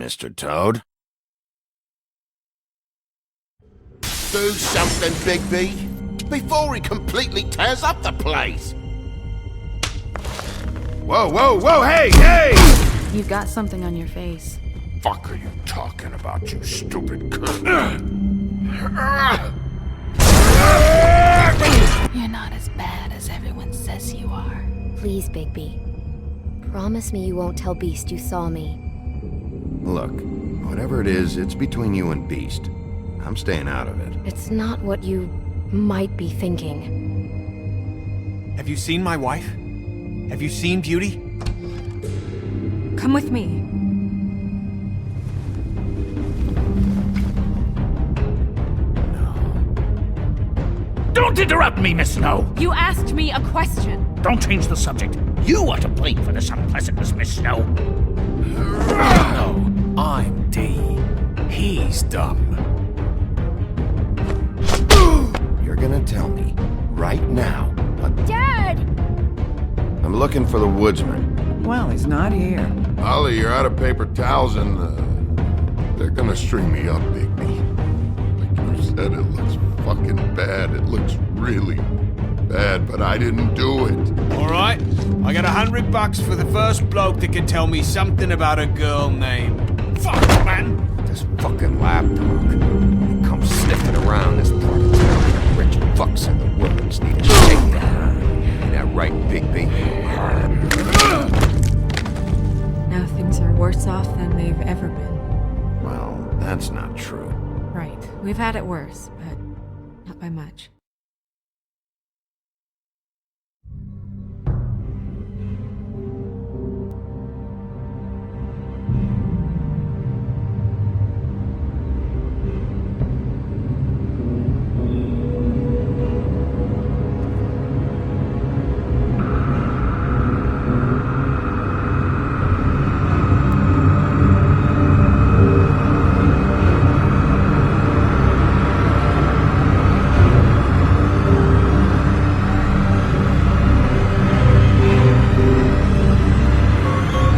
Mr. Toad. Do something, Bigby, before he completely tears up the place. Whoa, whoa, whoa, hey, hey! You've got something on your face. Fuck are you talking about, you stupid cunt? You're not as bad as everyone says you are. Please, Bigby. Promise me you won't tell Beast you saw me. Look, whatever it is, it's between you and Beast. I'm staying out of it. It's not what you might be thinking. Have you seen my wife? Have you seen Beauty? Come with me. Don't interrupt me, Miss Snow! You asked me a question. Don't change the subject. You are to blame for this unpleasantness, Miss Snow. No, I'm D. He's dumb. You're gonna tell me, right now, Dad! I'm looking for the woodsman. Well, he's not here. Ollie, you're out of paper towels and, they're gonna string me up, Bigby. Like you said, it looks fucking bad. It looks really bad, but I didn't do it. Alright, I got $100 for the first bloke that can tell me something about a girl named... Fuck, man! This fucking lapdog. He comes sniffing around this part of town. Rich fucks in the woods need a shakedown. Ain't that right, Bigby? Now things are worse off than they've ever been. Well, that's not true. Right. We've had it worse, but not by much.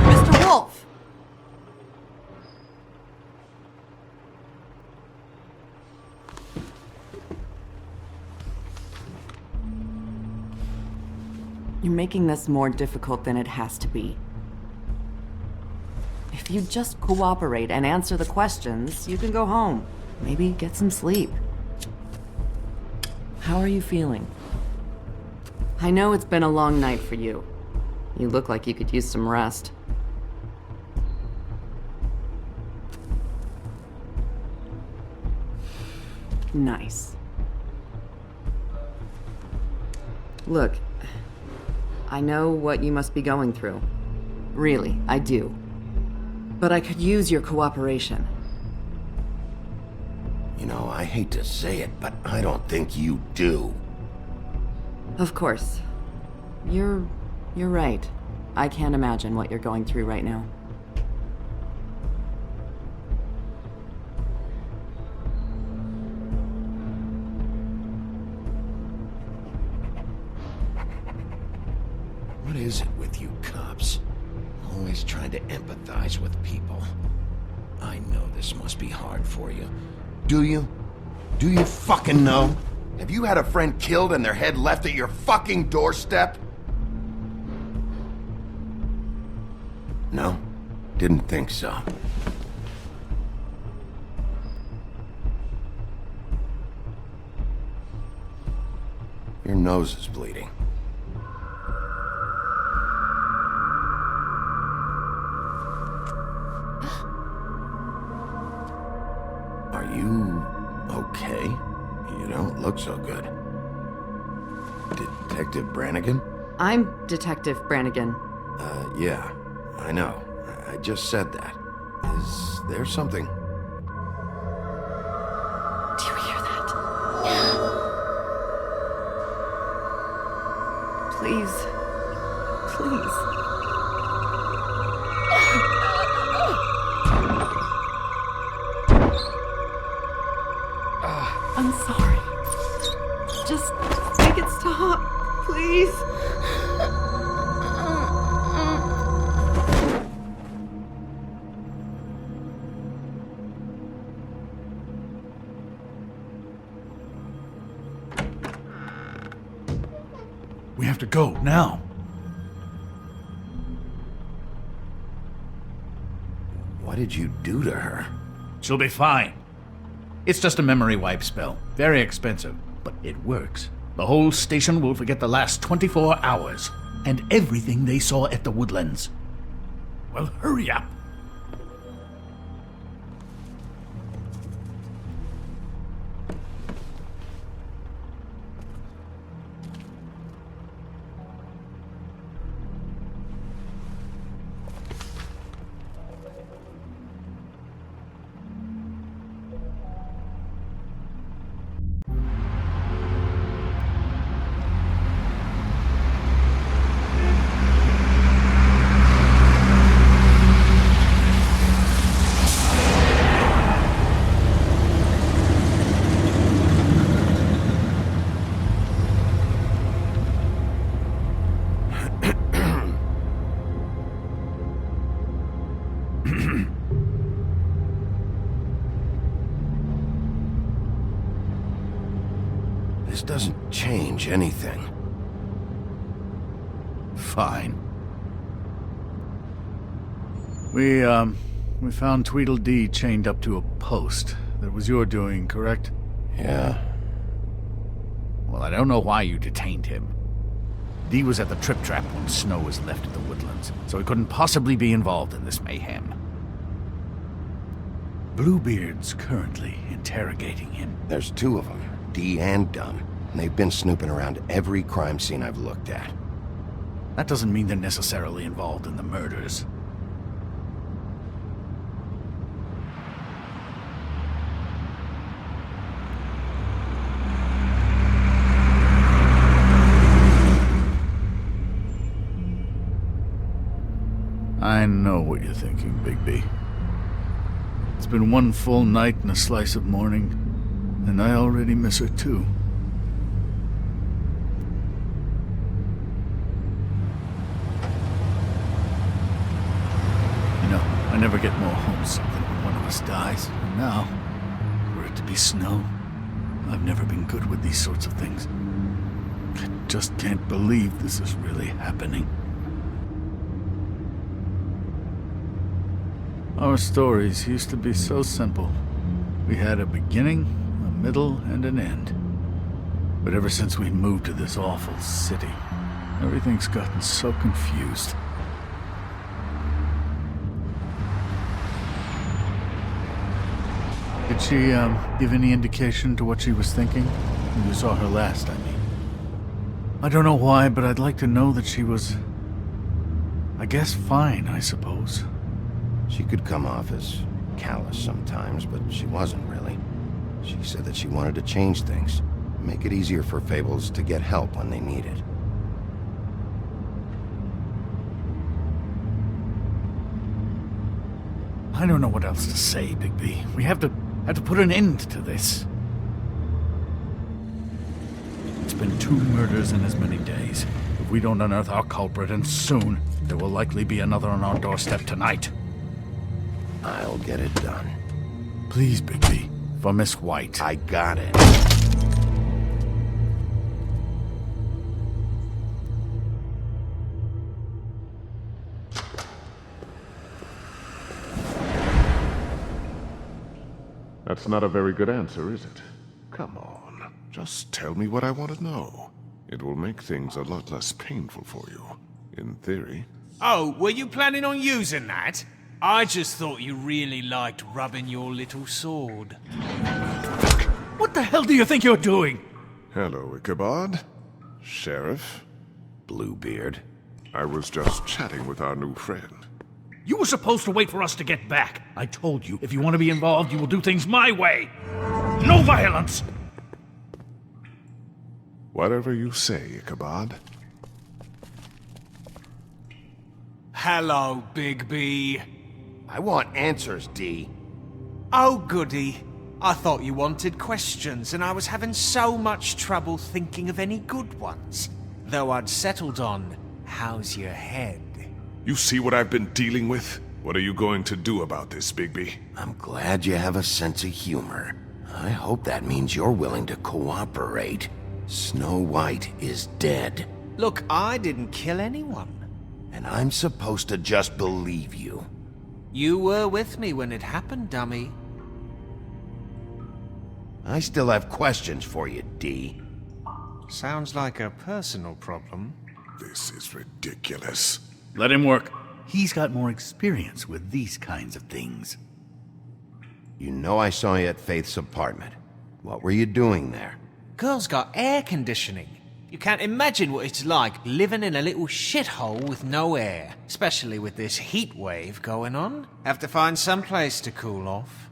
Mr. Wolf! You're making this more difficult than it has to be. If you just cooperate and answer the questions, you can go home. Maybe get some sleep. How are you feeling? I know it's been a long night for you. You look like you could use some rest. Nice. Look, I know what you must be going through. Really, I do. But I could use your cooperation. You know, I hate to say it, but I don't think you do. Of course. You're right. I can't imagine what you're going through right now. What is it with you cops? Always trying to empathize with people. I know this must be hard for you. Do you? Do you fucking know? Have you had a friend killed and their head left at your fucking doorstep? No? Didn't think so. Your nose is bleeding. Are you okay? You don't look so good. Detective Brannigan? I'm Detective Brannigan. Yeah, I know. I just said that. Is there something? Do you hear that? Please. Please. I'm sorry. Just make it stop, please. We have to go, now. What did you do to her? She'll be fine. It's just a memory wipe spell. Very expensive, but it works. The whole station will forget the last 24 hours, and everything they saw at the Woodlands. Well, hurry up. This doesn't change anything. Fine. We found Tweedledee chained up to a post. That was your doing, correct? Yeah. Well, I don't know why you detained him. Dee was at the Trip Trap when Snow was left at the Woodlands, so he couldn't possibly be involved in this mayhem. Bluebeard's currently interrogating him. There's two of them, Dee and Dunn. And they've been snooping around every crime scene I've looked at. That doesn't mean they're necessarily involved in the murders. I know what you're thinking, Bigby. It's been one full night and a slice of morning, and I already miss her too. You know, I never get more homesick than when one of us dies, and now, were it to be Snow, I've never been good with these sorts of things. I just can't believe this is really happening. Our stories used to be so simple. We had a beginning, a middle, and an end. But ever since we moved to this awful city, everything's gotten so confused. Did she, give any indication to what she was thinking? When you saw her last, I mean. I don't know why, but I'd like to know that she was... I guess fine, I suppose. She could come off as callous sometimes, but she wasn't really. She said that she wanted to change things, make it easier for Fables to get help when they need it. I don't know what else to say, Bigby. We have to put an end to this. It's been 2 murders in as many days. If we don't unearth our culprit, and soon, there will likely be another on our doorstep tonight. I'll get it done. Please, Bigby. For Miss White. I got it. That's not a very good answer, is it? Come on. Just tell me what I want to know. It will make things a lot less painful for you. In theory. Oh, were you planning on using that? I just thought you really liked rubbing your little sword. Fuck! What the hell do you think you're doing? Hello, Ichabod. Sheriff. Bluebeard. I was just chatting with our new friend. You were supposed to wait for us to get back. I told you, if you want to be involved, you will do things my way. No violence! Whatever you say, Ichabod. Hello, Bigby. I want answers, Dee. Oh, goody. I thought you wanted questions, and I was having so much trouble thinking of any good ones. Though I'd settled on, how's your head? You see what I've been dealing with? What are you going to do about this, Bigby? I'm glad you have a sense of humor. I hope that means you're willing to cooperate. Snow White is dead. Look, I didn't kill anyone. And I'm supposed to just believe you. You were with me when it happened, dummy. I still have questions for you, D. Sounds like a personal problem. This is ridiculous. Let him work. He's got more experience with these kinds of things. You know I saw you at Faith's apartment. What were you doing there? Girl's got air conditioning. You can't imagine what it's like living in a little shithole with no air. Especially with this heat wave going on. Have to find some place to cool off.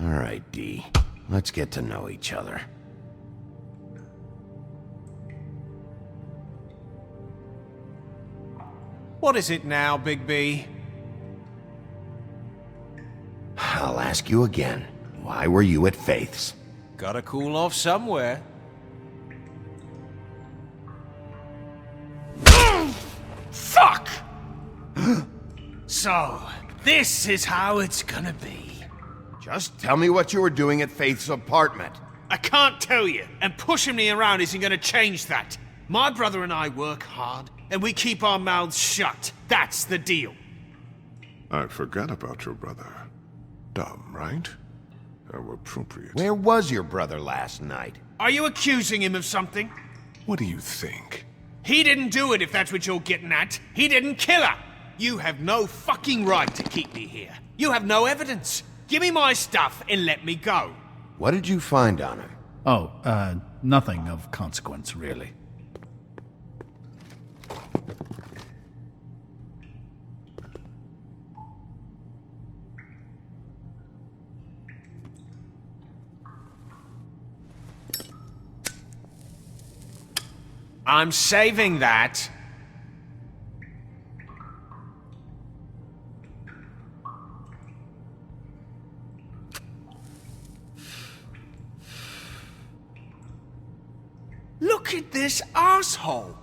All right, D. Let's get to know each other. What is it now, Bigby? I'll ask you again. Why were you at Faith's? Gotta cool off somewhere. Fuck! So, this is how it's gonna be. Just tell me what you were doing at Faith's apartment. I can't tell you, and pushing me around isn't gonna change that. My brother and I work hard, and we keep our mouths shut. That's the deal. I forgot about your brother. Dumb, right? How appropriate. Where was your brother last night? Are you accusing him of something? What do you think? He didn't do it, if that's what you're getting at. He didn't kill her. You have no fucking right to keep me here. You have no evidence. Give me my stuff and let me go. What did you find on him? Oh, nothing of consequence, really. I'm saving that. Look at this asshole.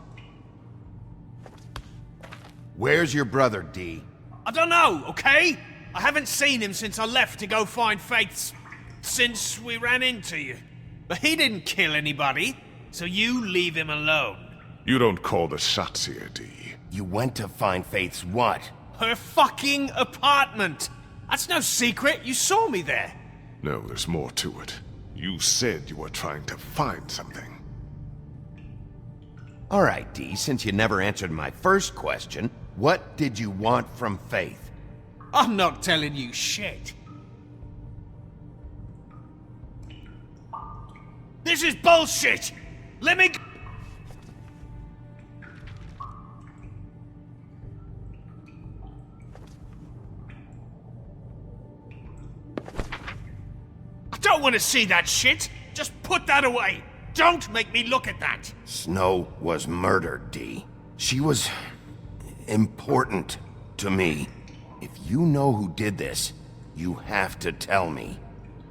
Where's your brother, D? I don't know, okay? I haven't seen him since I left to go find Faith's... since we ran into you. But he didn't kill anybody, so you leave him alone. You don't call the shots here, D. You went to find Faith's what? Her fucking apartment! That's no secret, you saw me there. No, there's more to it. You said you were trying to find something. All right, D, since you never answered my first question, what did you want from Faith? I'm not telling you shit. This is bullshit! Let me... I don't want to see that shit! Just put that away! Don't make me look at that! Snow was murdered, D. She was... important to me. If you know who did this, you have to tell me.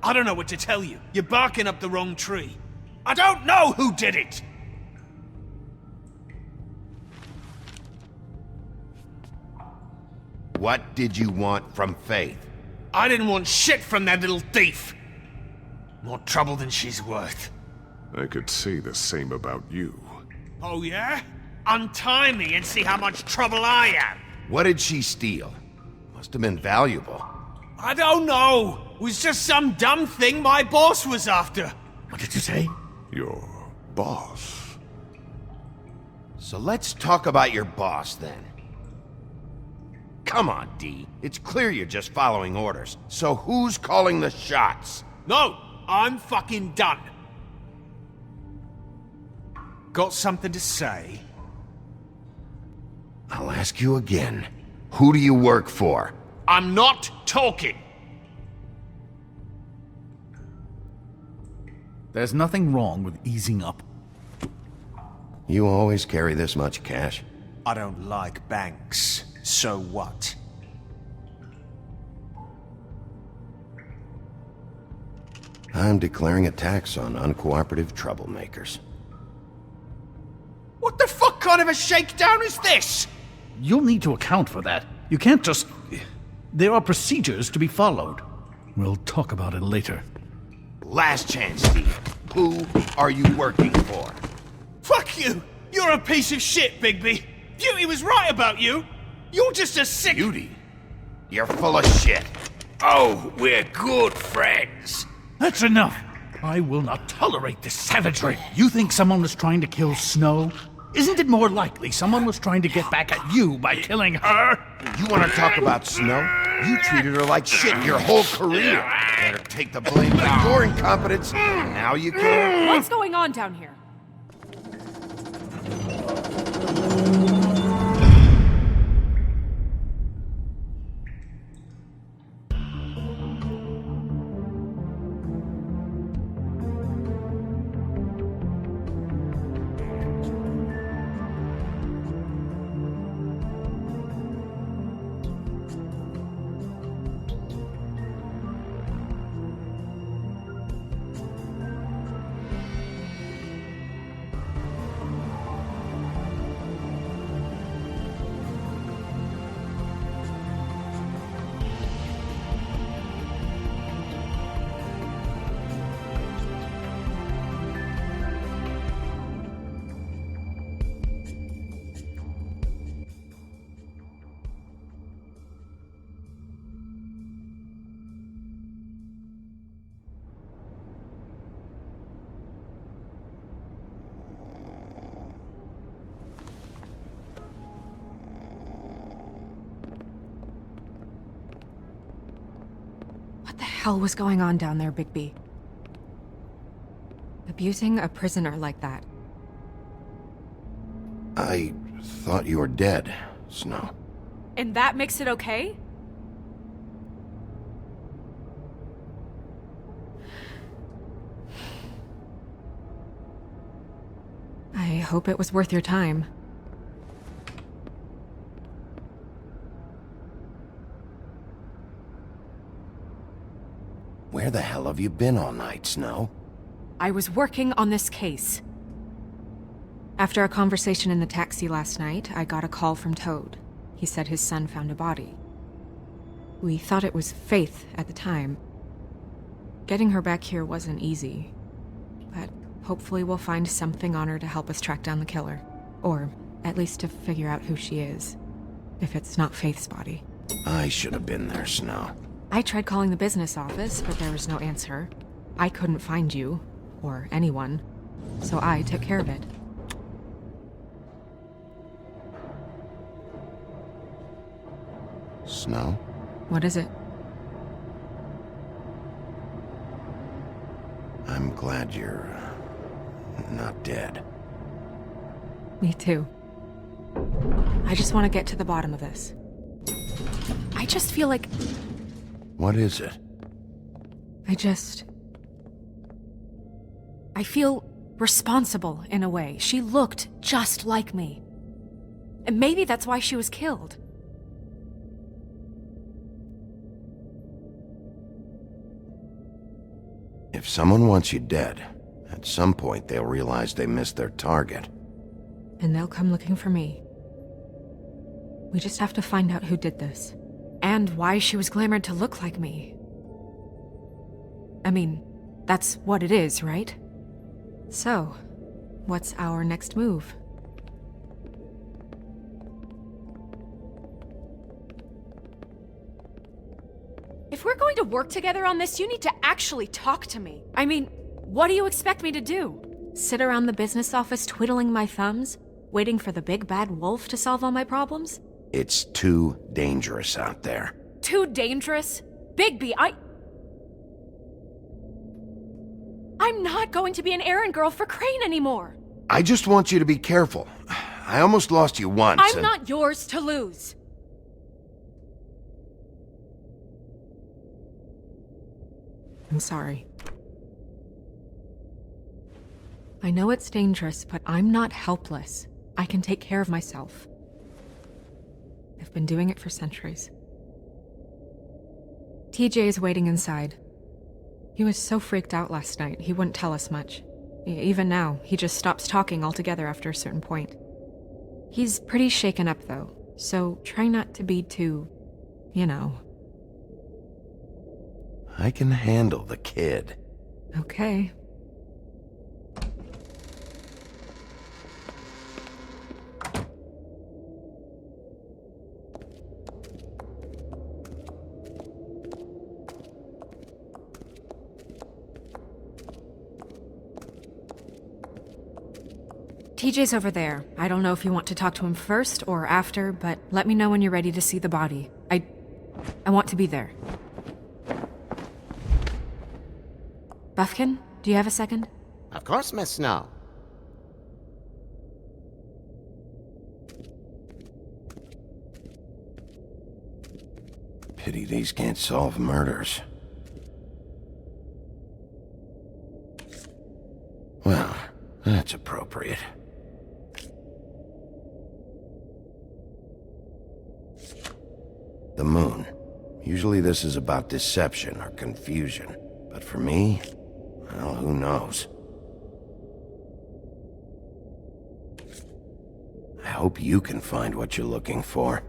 I don't know what to tell you. You're barking up the wrong tree. I don't know who did it! What did you want from Faith? I didn't want shit from that little thief. More trouble than she's worth. I could say the same about you. Oh yeah? Untie me and see how much trouble I am. What did she steal? Must have been valuable. I don't know. It was just some dumb thing my boss was after. What did you say? Your boss. So let's talk about your boss, then. Come on, D. It's clear you're just following orders. So who's calling the shots? No, I'm fucking done. Got something to say? I'll ask you again. Who do you work for? I'm not talking. There's nothing wrong with easing up. You always carry this much cash? I don't like banks. So what? I'm declaring a tax on uncooperative troublemakers. What the fuck kind of a shakedown is this? You'll need to account for that. You can't just... There are procedures to be followed. We'll talk about it later. Last chance, Steve. Who are you working for? Fuck you! You're a piece of shit, Bigby! Beauty was right about you! You're just a sick... Beauty? You're full of shit. Oh, we're good friends! That's enough. I will not tolerate this savagery. You think someone was trying to kill Snow? Isn't it more likely someone was trying to get back at you by killing her? You want to talk about Snow? You treated her like shit your whole career. Let her take the blame for your incompetence. Now you care? What's going on down here? What the hell was going on down there, Bigby? Abusing a prisoner like that. I thought you were dead, Snow. And that makes it okay? I hope it was worth your time. Where the hell have you been all night, Snow? I was working on this case. After a conversation in the taxi last night, I got a call from Toad. He said his son found a body. We thought it was Faith at the time. Getting her back here wasn't easy, but hopefully we'll find something on her to help us track down the killer. Or at least to figure out who she is, if it's not Faith's body. I should have been there, Snow. I tried calling the business office, but there was no answer. I couldn't find you, or anyone, so I took care of it. Snow? What is it? I'm glad you're not dead. Me too. I just want to get to the bottom of this. I just feel like... What is it? I feel responsible in a way. She looked just like me. And maybe that's why she was killed. If someone wants you dead, at some point they'll realize they missed their target. And they'll come looking for me. We just have to find out who did this. And why she was glamored to look like me. I mean, that's what it is, right? So, what's our next move? If we're going to work together on this, you need to actually talk to me. I mean, what do you expect me to do? Sit around the business office twiddling my thumbs, waiting for the big bad wolf to solve all my problems? It's too dangerous out there. Too dangerous? Bigby, I'm not going to be an errand girl for Crane anymore. I just want you to be careful. I almost lost you once. I'm not yours to lose. I'm sorry. I know it's dangerous, but I'm not helpless. I can take care of myself. I've been doing it for centuries. TJ is waiting inside. He was so freaked out last night, he wouldn't tell us much. Even now, he just stops talking altogether after a certain point. He's pretty shaken up, though, so try not to be too, you know. I can handle the kid. Okay. TJ's over there. I don't know if you want to talk to him first or after, but let me know when you're ready to see the body. I want to be there. Buffkin, do you have a second? Of course, Miss Snow. Pity these can't solve murders. Well, that's appropriate. The moon. Usually this is about deception or confusion. But for me, well, who knows? I hope you can find what you're looking for.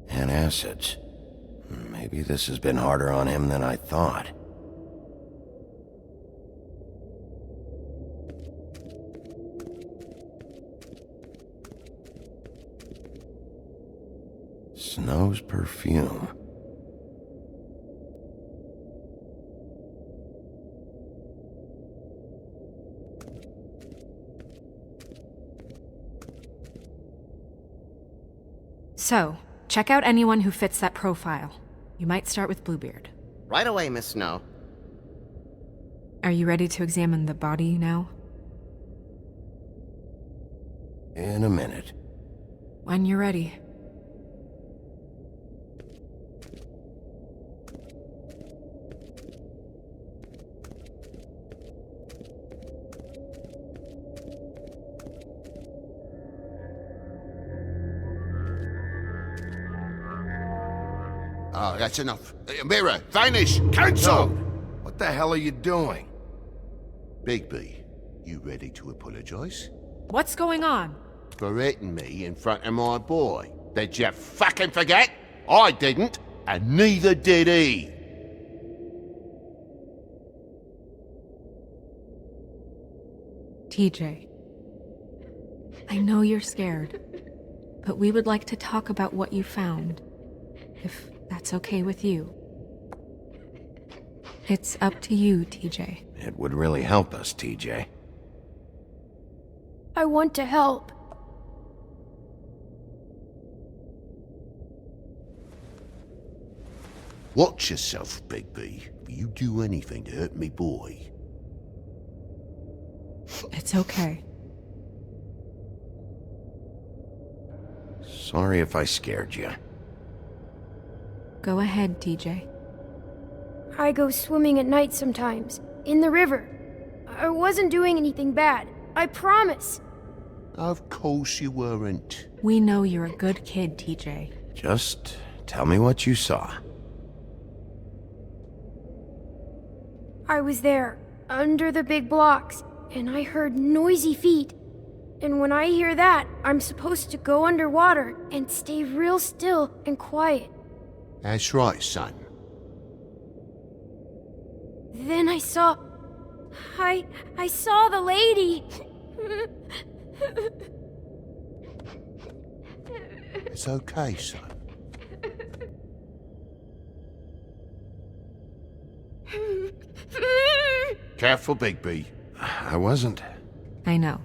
And acids. Maybe this has been harder on him than I thought. Snow's perfume. So, check out anyone who fits that profile. You might start with Bluebeard. Right away, Miss Snow. Are you ready to examine the body now? In a minute. When you're ready. Oh, that's enough. Mirror, vanish, cancel! What the hell are you doing? Bigby, you ready to apologize? What's going on? For hitting me in front of my boy. Did you fucking forget? I didn't, and neither did he. TJ. I know you're scared, but we would like to talk about what you found. If that's okay with you. It's up to you, TJ. It would really help us, TJ. I want to help. Watch yourself, Bigby. If you do anything to hurt me boy. It's okay. Sorry if I scared you. Go ahead, TJ. I go swimming at night sometimes, in the river. I wasn't doing anything bad. I promise. Of course you weren't. We know you're a good kid, TJ. Just tell me what you saw. I was there, under the big blocks, and I heard noisy feet. And when I hear that, I'm supposed to go underwater and stay real still and quiet. That's right, son. Then I saw the lady. It's okay, son. Careful, Bigby. I wasn't. I know.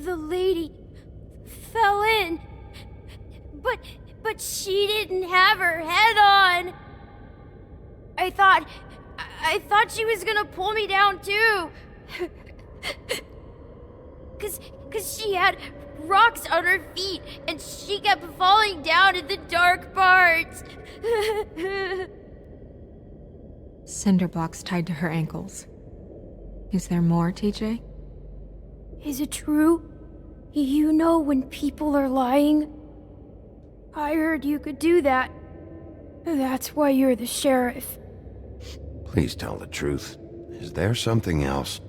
The lady fell in. But she didn't have her head on. I thought she was gonna pull me down too. Cause she had rocks on her feet and she kept falling down in the dark parts. Cinder blocks tied to her ankles. Is there more, TJ? Is it true? You know when people are lying? I heard you could do that. That's why you're the sheriff. Please tell the truth. Is there something else?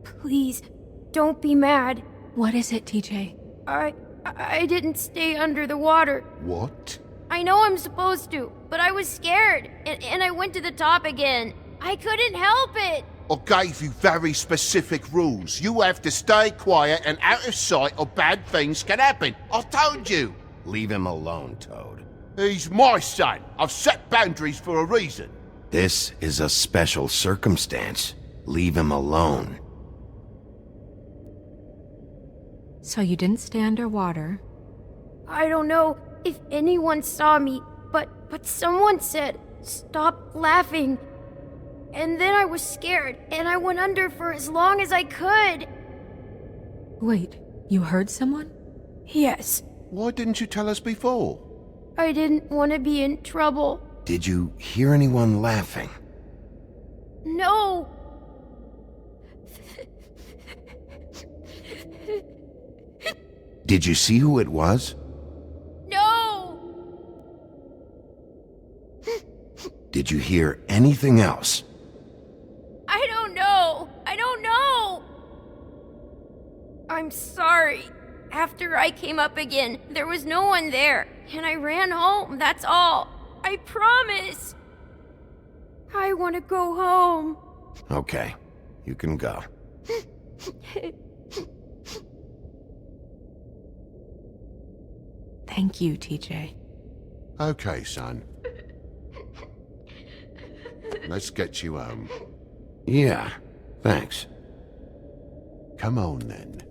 Please, don't be mad. What is it, TJ? I didn't stay under the water. What? I know I'm supposed to, but I was scared, and I went to the top again. I couldn't help it. I gave you very specific rules. You have to stay quiet and out of sight or bad things can happen. I told you. Leave him alone, Toad. He's my son. I've set boundaries for a reason. This is a special circumstance. Leave him alone. So you didn't stay underwater. I don't know if anyone saw me, but someone said, "Stop laughing." And then I was scared, and I went under for as long as I could. Wait, you heard someone? Yes, Why didn't you tell us before? I didn't want to be in trouble. Did you hear anyone laughing? No. Did you see who it was? No. Did you hear anything else? I don't know. I don't know. I'm sorry. After I came up again, there was no one there, and I ran home, that's all. I promise. I want to go home. Okay, you can go. Thank you, TJ. Okay, son. Let's get you home. Yeah, thanks. Come on, then.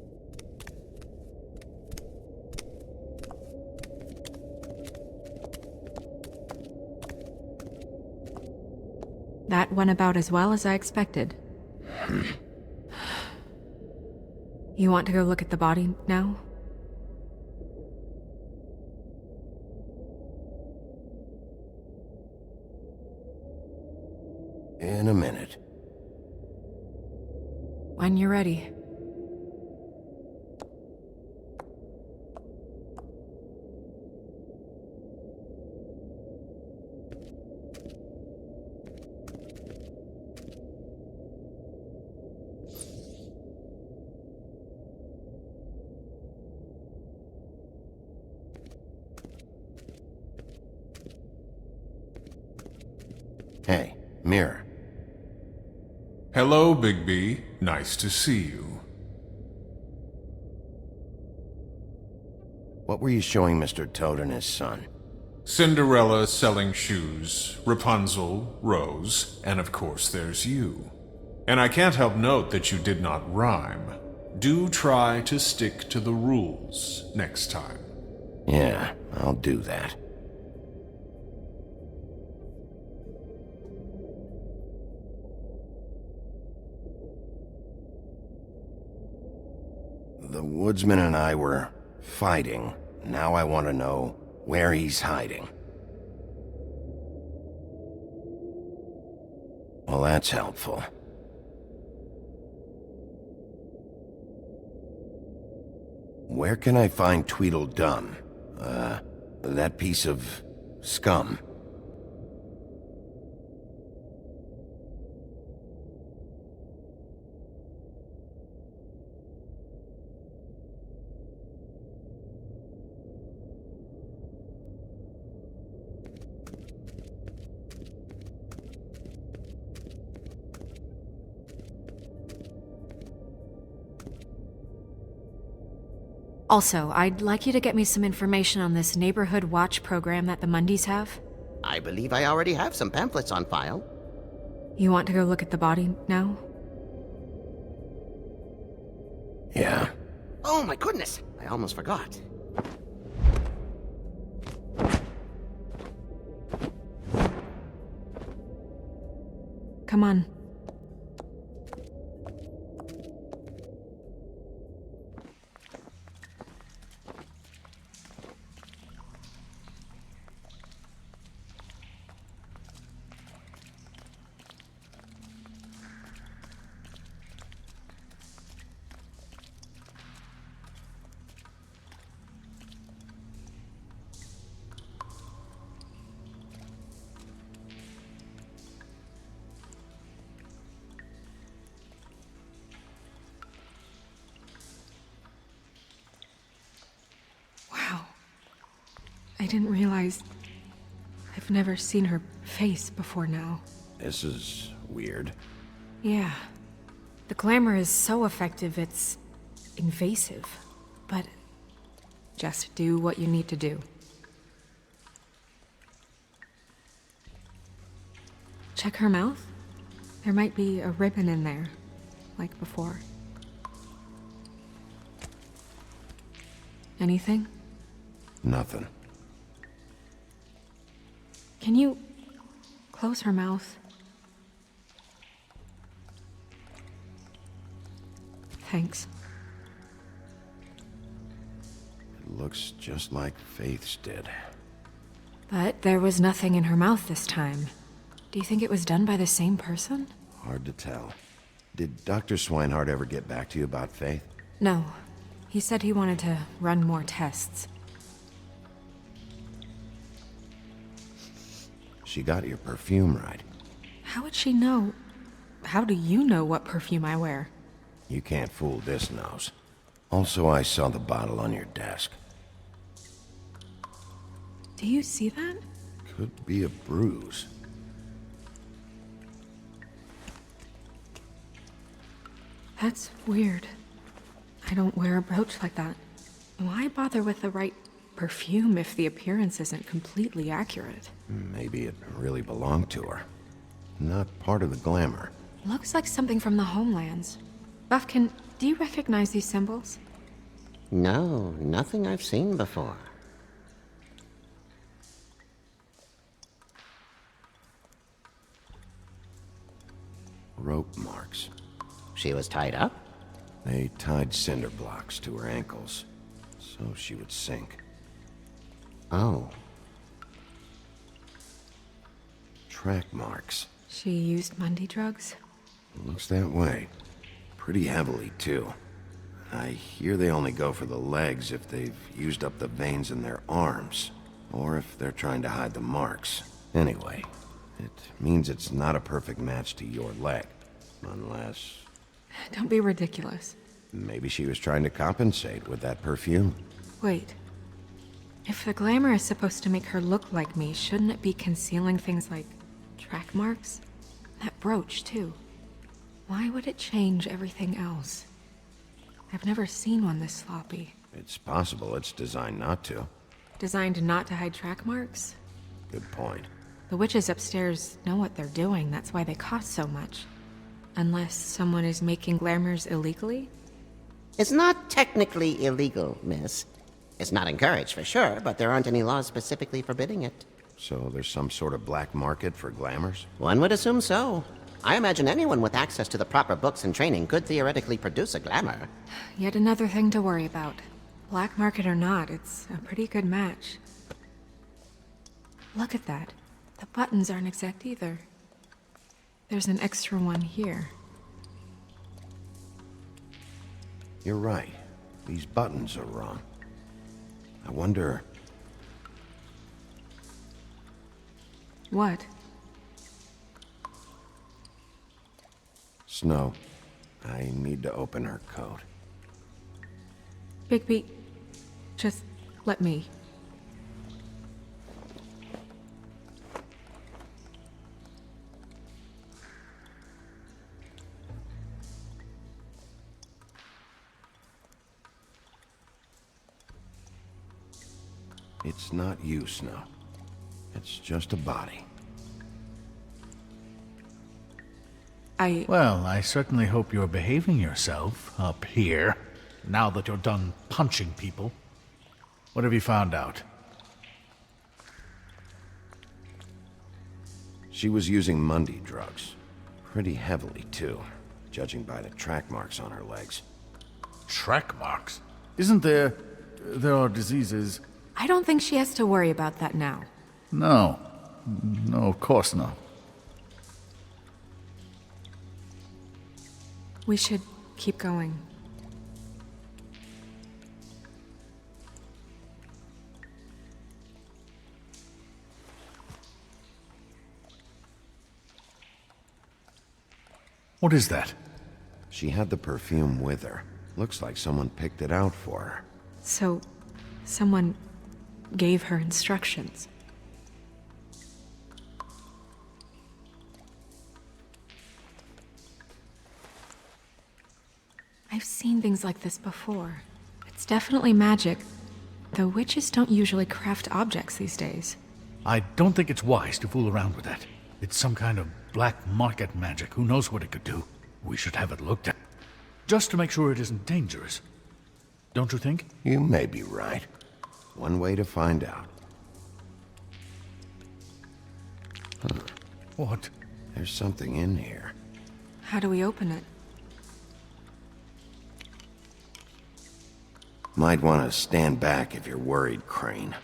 That went about as well as I expected. You want to go look at the body now? In a minute. When you're ready. Hey, Mirror. Hello, Bigby. Nice to see you. What were you showing Mr. Toad and his son? Cinderella selling shoes, Rapunzel, Rose, and of course there's you. And I can't help note that you did not rhyme. Do try to stick to the rules next time. Yeah, I'll do that. The woodsman and I were fighting. Now I want to know where he's hiding. Well, that's helpful. Where can I find Tweedledum? That piece of scum. Also, I'd like you to get me some information on this neighborhood watch program that the Mundys have. I believe I already have some pamphlets on file. You want to go look at the body now? Yeah. Oh my goodness, I almost forgot. Come on. I didn't realize I've never seen her face before now. This is weird. Yeah. The glamour is so effective, it's invasive. But just do what you need to do. Check her mouth. There might be a ribbon in there, like before. Anything? Nothing. Can you close her mouth? Thanks. It looks just like Faith's did. But there was nothing in her mouth this time. Do you think it was done by the same person? Hard to tell. Did Dr. Swinehart ever get back to you about Faith? No. He said he wanted to run more tests. She got your perfume right. How would she know? How do you know what perfume I wear? You can't fool this nose. Also, I saw the bottle on your desk. Do you see that? Could be a bruise. That's weird. I don't wear a brooch like that. Why bother with the right perfume if the appearance isn't completely accurate? Maybe it really belonged to her. Not part of the glamour. Looks like something from the homelands. Buffkin, do you recognize these symbols? No, nothing I've seen before. Rope marks. She was tied up? They tied cinder blocks to her ankles, so she would sink. Oh. Track marks. She used Mundy drugs? Looks that way. Pretty heavily, too. I hear they only go for the legs if they've used up the veins in their arms, or if they're trying to hide the marks. Anyway, it means it's not a perfect match to your leg, unless... Don't be ridiculous. Maybe she was trying to compensate with that perfume. Wait. If the glamour is supposed to make her look like me, shouldn't it be concealing things like track marks? That brooch, too. Why would it change everything else? I've never seen one this sloppy. It's possible it's designed not to. Designed not to hide track marks? Good point. The witches upstairs know what they're doing, that's why they cost so much. Unless someone is making glamours illegally? It's not technically illegal, miss. It's not encouraged for sure, but there aren't any laws specifically forbidding it. So there's some sort of black market for glamours? One would assume so. I imagine anyone with access to the proper books and training could theoretically produce a glamour. Yet another thing to worry about. Black market or not, it's a pretty good match. Look at that. The buttons aren't exact either. There's an extra one here. You're right. These buttons are wrong. I wonder... What? Snow, I need to open her coat. Bigby, just let me. It's not you, Snow. It's just a body. Well, I certainly hope you're behaving yourself up here, now that you're done punching people. What have you found out? She was using Mundy drugs. Pretty heavily, too, judging by the track marks on her legs. Track marks? Isn't there... there are diseases... I don't think she has to worry about that now. No. No, of course not. We should keep going. What is that? She had the perfume with her. Looks like someone picked it out for her. So, someone gave her instructions. I've seen things like this before. It's definitely magic, though witches don't usually craft objects these days. I don't think it's wise to fool around with that. It's some kind of black market magic. Who knows what it could do? We should have it looked at. Just to make sure it isn't dangerous. Don't you think? You may be right. One way to find out. What? There's something in here. How do we open it? Might want to stand back if you're worried, Crane.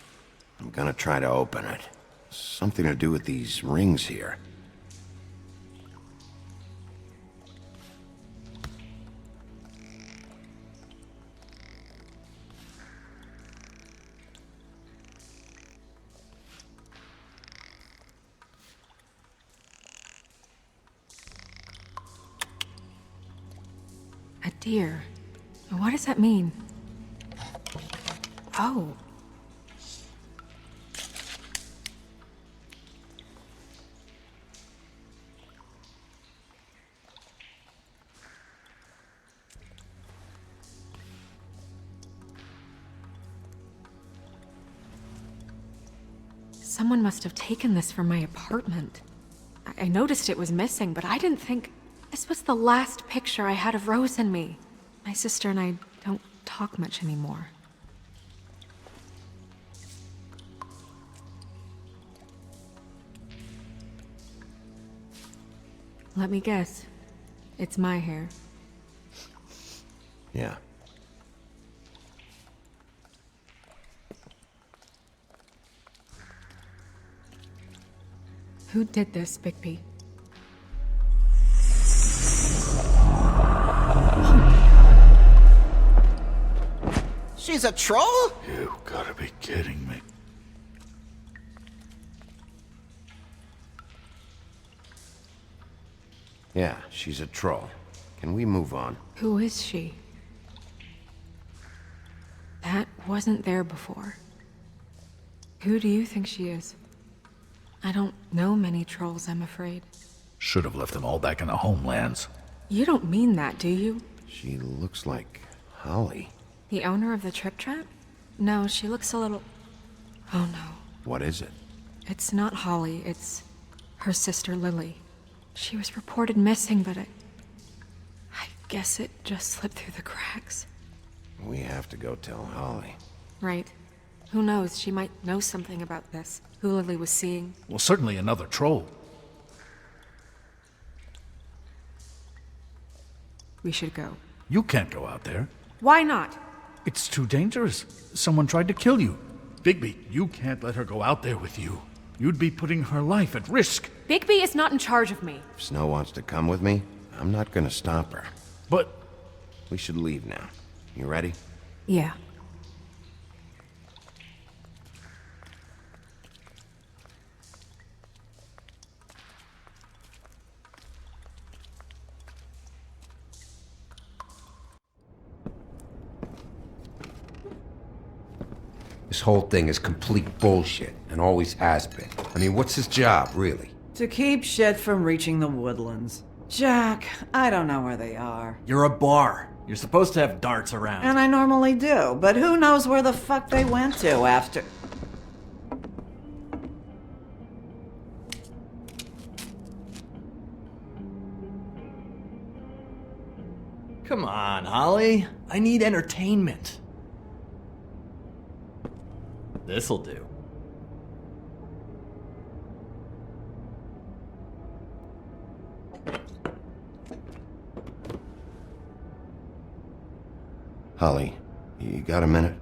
I'm gonna try to open it. Something to do with these rings here. A deer. What does that mean? Oh. Someone must have taken this from my apartment. I noticed it was missing, but I didn't think... This was the last picture I had of Rose and me. My sister and I don't talk much anymore. Let me guess. It's my hair. Yeah. Who did this, Bigby? She's a troll? You gotta be kidding me. Yeah, she's a troll. Can we move on? Who is she? That wasn't there before. Who do you think she is? I don't know many trolls, I'm afraid. Should have left them all back in the homelands. You don't mean that, do you? She looks like Holly. The owner of the Trip Trap? No, she looks a little... Oh no. What is it? It's not Holly, it's her sister Lily. She was reported missing, but I guess it just slipped through the cracks. We have to go tell Holly. Right. Who knows, she might know something about this. Who Lily was seeing. Well, certainly another troll. We should go. You can't go out there. Why not? It's too dangerous. Someone tried to kill you. Bigby, you can't let her go out there with you. You'd be putting her life at risk. Bigby is not in charge of me. If Snow wants to come with me, I'm not gonna stop her. But... We should leave now. You ready? Yeah. This whole thing is complete bullshit, and always has been. I mean, what's his job, really? To keep shit from reaching the woodlands. Jack, I don't know where they are. You're a bar. You're supposed to have darts around. And I normally do, but who knows where the fuck they went to after... Come on, Holly. I need entertainment. This'll do. Holly, you got a minute?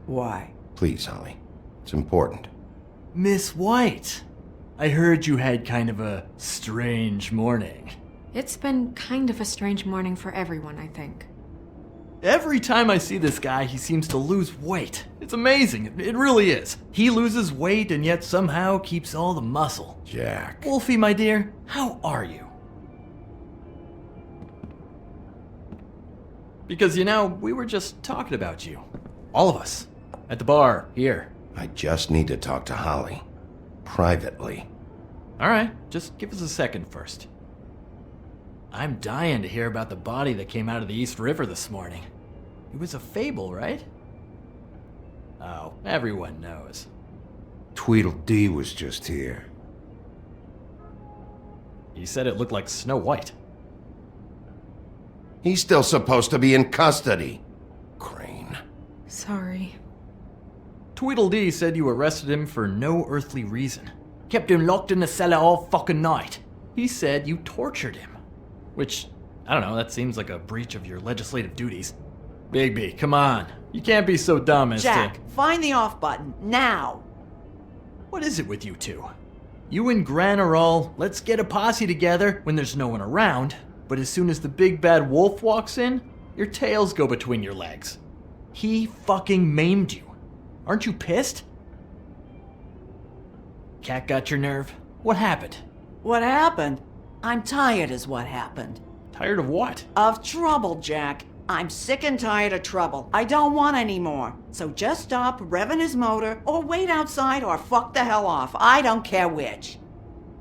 Why? Please, Holly. It's important. Miss White, I heard you had kind of a strange morning. It's been kind of a strange morning for everyone, I think. Every time I see this guy, he seems to lose weight. It's amazing. It really is. He loses weight and yet somehow keeps all the muscle. Jack. Wolfie, my dear, how are you? Because, you know, we were just talking about you. All of us. At the bar, here. I just need to talk to Holly. Privately. Alright, just give us a second first. I'm dying to hear about the body that came out of the East River this morning. It was a fable, right? Oh, everyone knows. Tweedledee was just here. He said it looked like Snow White. He's still supposed to be in custody. Crane. Sorry. Tweedledee said you arrested him for no earthly reason. Kept him locked in the cellar all fucking night. He said you tortured him. Which, I don't know, that seems like a breach of your legislative duties. Bigby, come on. You can't be so dumb as Jack, find the off button, now! What is it with you two? You and Gran are all, let's get a posse together when there's no one around, but as soon as the big bad wolf walks in, your tails go between your legs. He fucking maimed you. Aren't you pissed? Cat got your nerve? What happened? What happened? I'm tired is what happened. Tired of what? Of trouble, Jack. I'm sick and tired of trouble. I don't want any more. So just stop revving his motor, or wait outside, or fuck the hell off. I don't care which.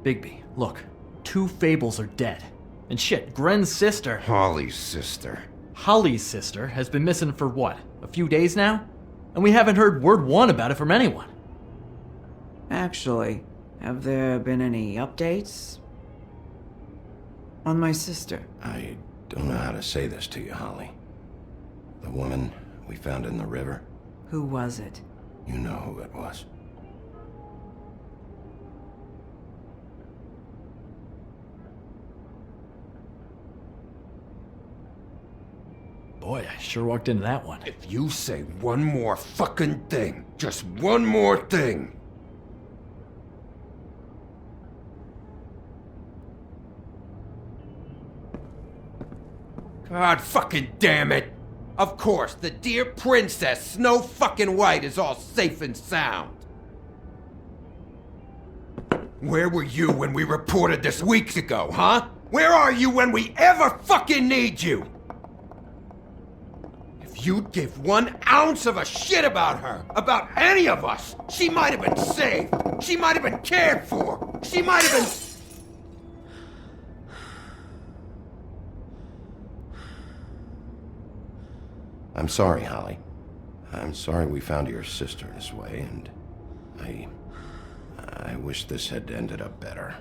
Bigby, look. 2 Fables are dead. And shit, Gren's sister... Holly's sister. Holly's sister has been missing for what? A few days now? And we haven't heard word one about it from anyone. Actually, have there been any updates? On my sister? I don't know how to say this to you, Holly. The woman we found in the river. Who was it? You know who it was. Boy, I sure walked into that one. If you say one more fucking thing, just one more thing. God fucking damn it! Of course, the dear princess, Snow fucking White, is all safe and sound. Where were you when we reported this weeks ago, huh? Where are you when we ever fucking need you? If you'd give 1 ounce of a shit about her, about any of us, she might have been saved. She might have been cared for. She might have been... I'm sorry, Holly. I'm sorry we found your sister this way, and I wish this had ended up better.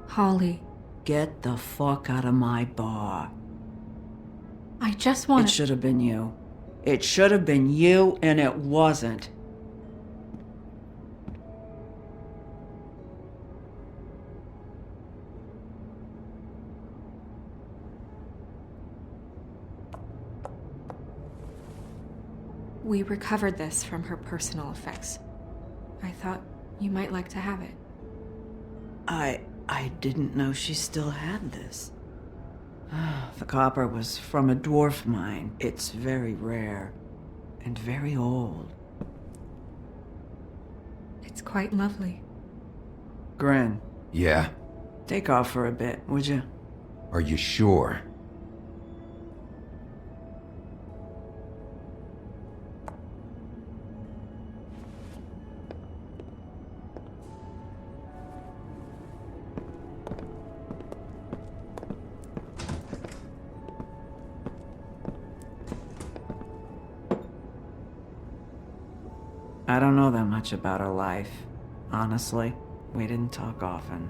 Holly, Get the fuck out of my bar. I just want It should have been you. It should have been you, and it wasn't. We recovered this from her personal effects. I thought you might like to have it. I didn't know she still had this. The copper was from a dwarf mine. It's very rare and very old. It's quite lovely. Gren, Yeah? take off for a bit, would you? Are you sure? I don't know that much about her life. Honestly, we didn't talk often.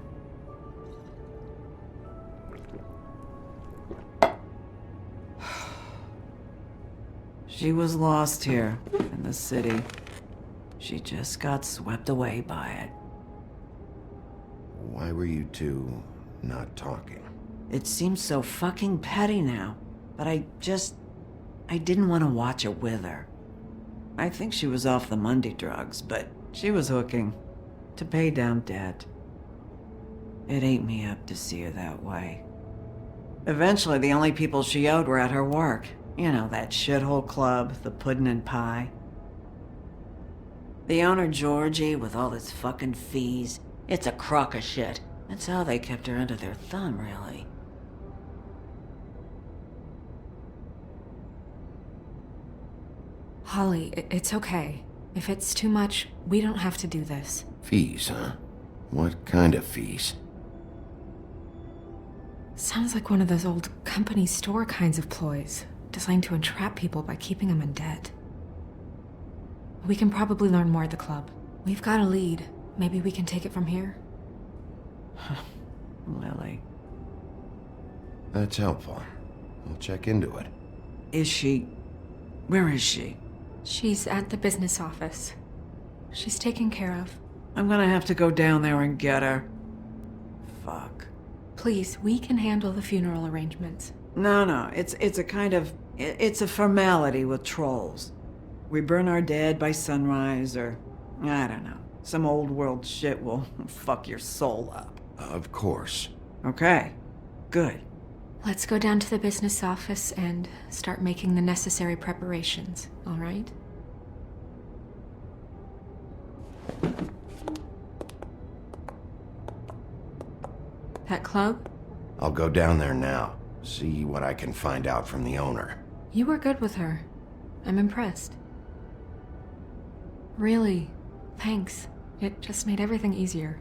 She was lost here, in the city. She just got swept away by it. Why were you two not talking? It seems so fucking petty now, but I didn't want to watch it with her. I think she was off the Monday drugs, but she was hooking to pay down debt. It ate me up to see her that way. Eventually, the only people she owed were at her work. You know, that shithole club, the Puddin' and Pie. The owner, Georgie, with all his fucking fees, it's a crock of shit. That's how they kept her under their thumb, really. Holly, it's okay. If it's too much, we don't have to do this. Fees, huh? What kind of fees? Sounds like one of those old company store kinds of ploys, designed to entrap people by keeping them in debt. We can probably learn more at the club. We've got a lead. Maybe we can take it from here? Lily. That's helpful. We'll check into it. Where is she? She's at the business office. She's taken care of. I'm gonna have to go down there and get her. Fuck. Please, we can handle the funeral arrangements. No, it's a kind of... It's a formality with trolls. We burn our dead by sunrise, or... I don't know. Some old world shit will fuck your soul up. Of course. Okay. Good. Let's go down to the business office and start making the necessary preparations, all right? That club? I'll go down there now. See what I can find out from the owner. You were good with her. I'm impressed. Really, thanks. It just made everything easier.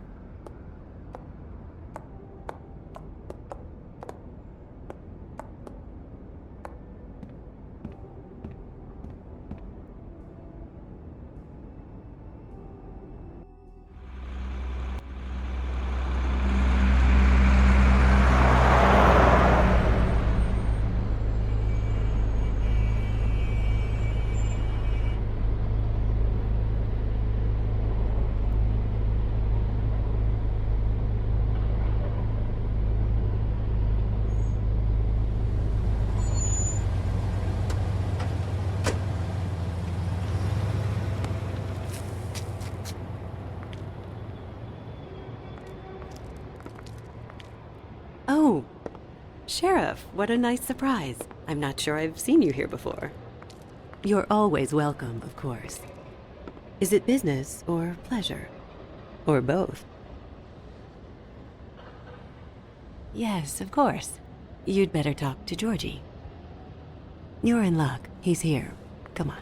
Oh, Sheriff, what a nice surprise. I'm not sure I've seen you here before. You're always welcome, of course. Is it business or pleasure? Or both? Yes, of course. You'd better talk to Georgie. You're in luck. He's here. Come on.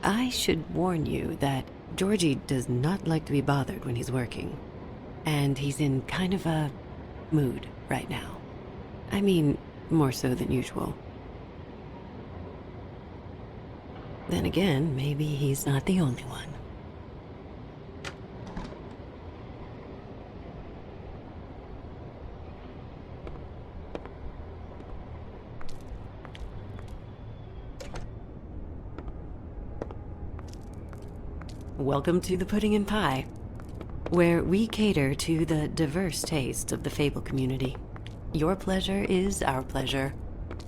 I should warn you that Georgie does not like to be bothered when he's working. And he's in kind of a mood right now. I mean, more so than usual. Then again, maybe he's not the only one. Welcome to the Pudding and Pie, where we cater to the diverse tastes of the Fable community. Your pleasure is our pleasure.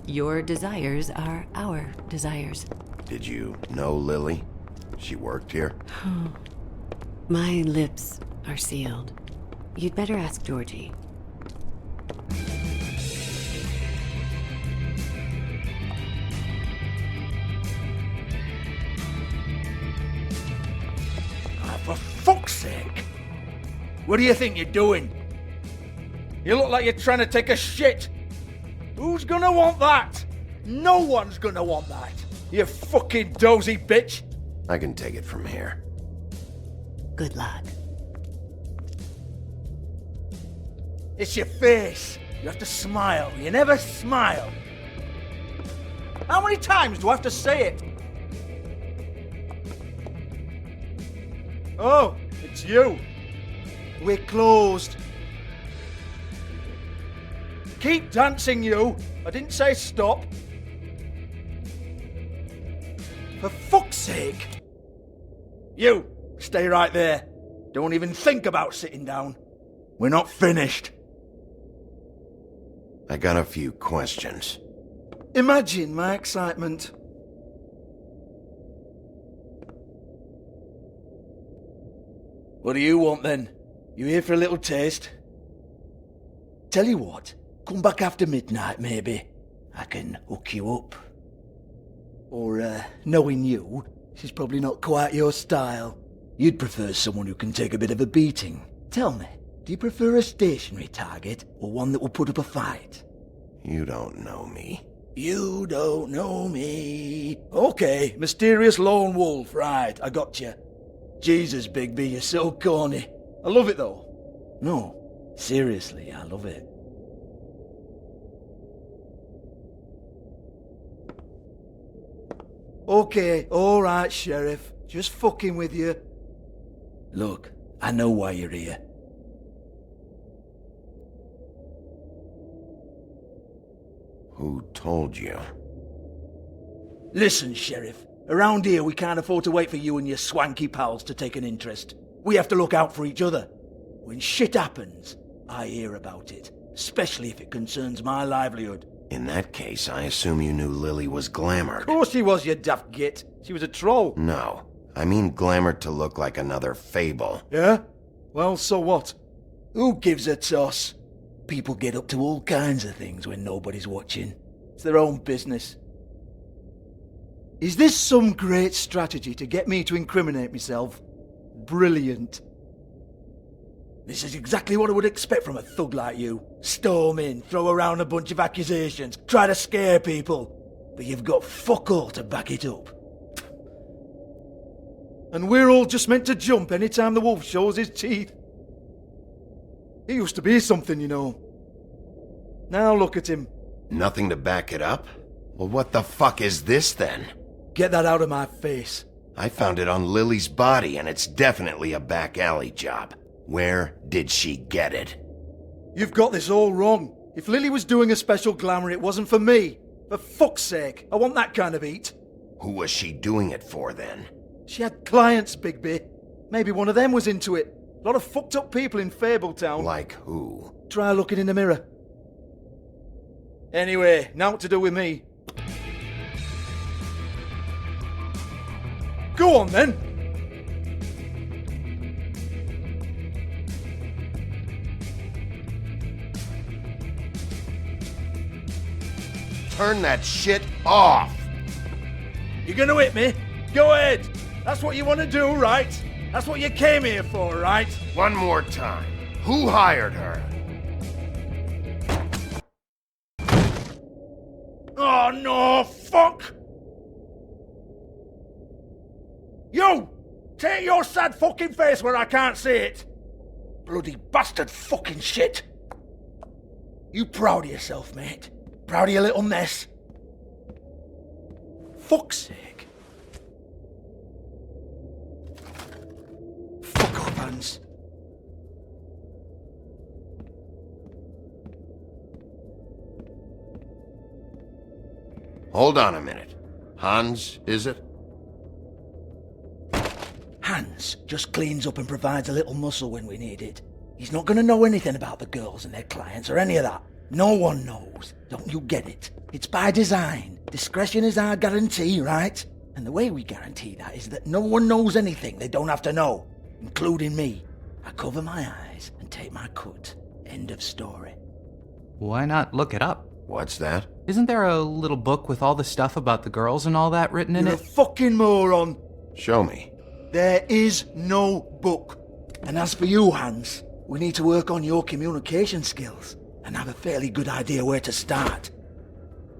Your desires are our desires. Did you know Lily? She worked here? My lips are sealed. You'd better ask Georgie. For fuck's sake! What do you think you're doing? You look like you're trying to take a shit. Who's gonna want that? No one's gonna want that. You fucking dozy bitch. I can take it from here. Good luck. It's your face. You have to smile. You never smile. How many times do I have to say it? Oh, it's you. We're closed. Keep dancing, you. I didn't say stop. For fuck's sake. You, stay right there. Don't even think about sitting down. We're not finished. I got a few questions. Imagine my excitement. What do you want then? You here for a little taste? Tell you what, come back after midnight maybe. I can hook you up. Or, knowing you, this is probably not quite your style. You'd prefer someone who can take a bit of a beating. Tell me, do you prefer a stationary target or one that will put up a fight? You don't know me. You don't know me. Okay, mysterious lone wolf, right, I got you. Jesus, Bigby, you're so corny. I love it though. No, seriously, I love it. Okay, alright, Sheriff. Just fucking with you. Look, I know why you're here. Who told you? Listen, Sheriff. Around here, we can't afford to wait for you and your swanky pals to take an interest. We have to look out for each other. When shit happens, I hear about it. Especially if it concerns my livelihood. In that case, I assume you knew Lily was glamored. Of course she was, you daft git. She was a troll. No. I mean glamored to look like another Fable. Yeah? Well, so what? Who gives a toss? People get up to all kinds of things when nobody's watching. It's their own business. Is this some great strategy to get me to incriminate myself? Brilliant. This is exactly what I would expect from a thug like you. Storm in, throw around a bunch of accusations, try to scare people. But you've got fuck all to back it up. And we're all just meant to jump any time the wolf shows his teeth. He used to be something, you know. Now look at him. Nothing to back it up? Well, what the fuck is this then? Get that out of my face. I found it on Lily's body, and it's definitely a back alley job. Where did she get it? You've got this all wrong. If Lily was doing a special glamour, it wasn't for me. For fuck's sake, I want that kind of eat. Who was she doing it for then? She had clients, Bigby. Maybe one of them was into it. A lot of fucked up people in Fabletown. Like who? Try looking in the mirror. Anyway, now what to do with me. Go on then. Turn that shit off! You gonna hit me? Go ahead. That's what you want to do, right? That's what you came here for, right? One more time. Who hired her? Oh no, fuck! You! Take your sad fucking face where I can't see it! Bloody bastard fucking shit! You proud of yourself, mate? Proud of your little mess? Fuck's sake. Fuck off, Hans. Hold on a minute. Hans, is it? Hans just cleans up and provides a little muscle when we need it. He's not gonna know anything about the girls and their clients or any of that. No one knows. Don't you get it? It's by design. Discretion is our guarantee, right? And the way we guarantee that is that no one knows anything they don't have to know, including me. I cover my eyes and take my cut. End of story. Why not look it up? What's that? Isn't there a little book with all the stuff about the girls and all that written in You're it? a fucking moron. Show me. There is no book. And as for you, Hans, we need to work on your communication skills and have a fairly good idea where to start.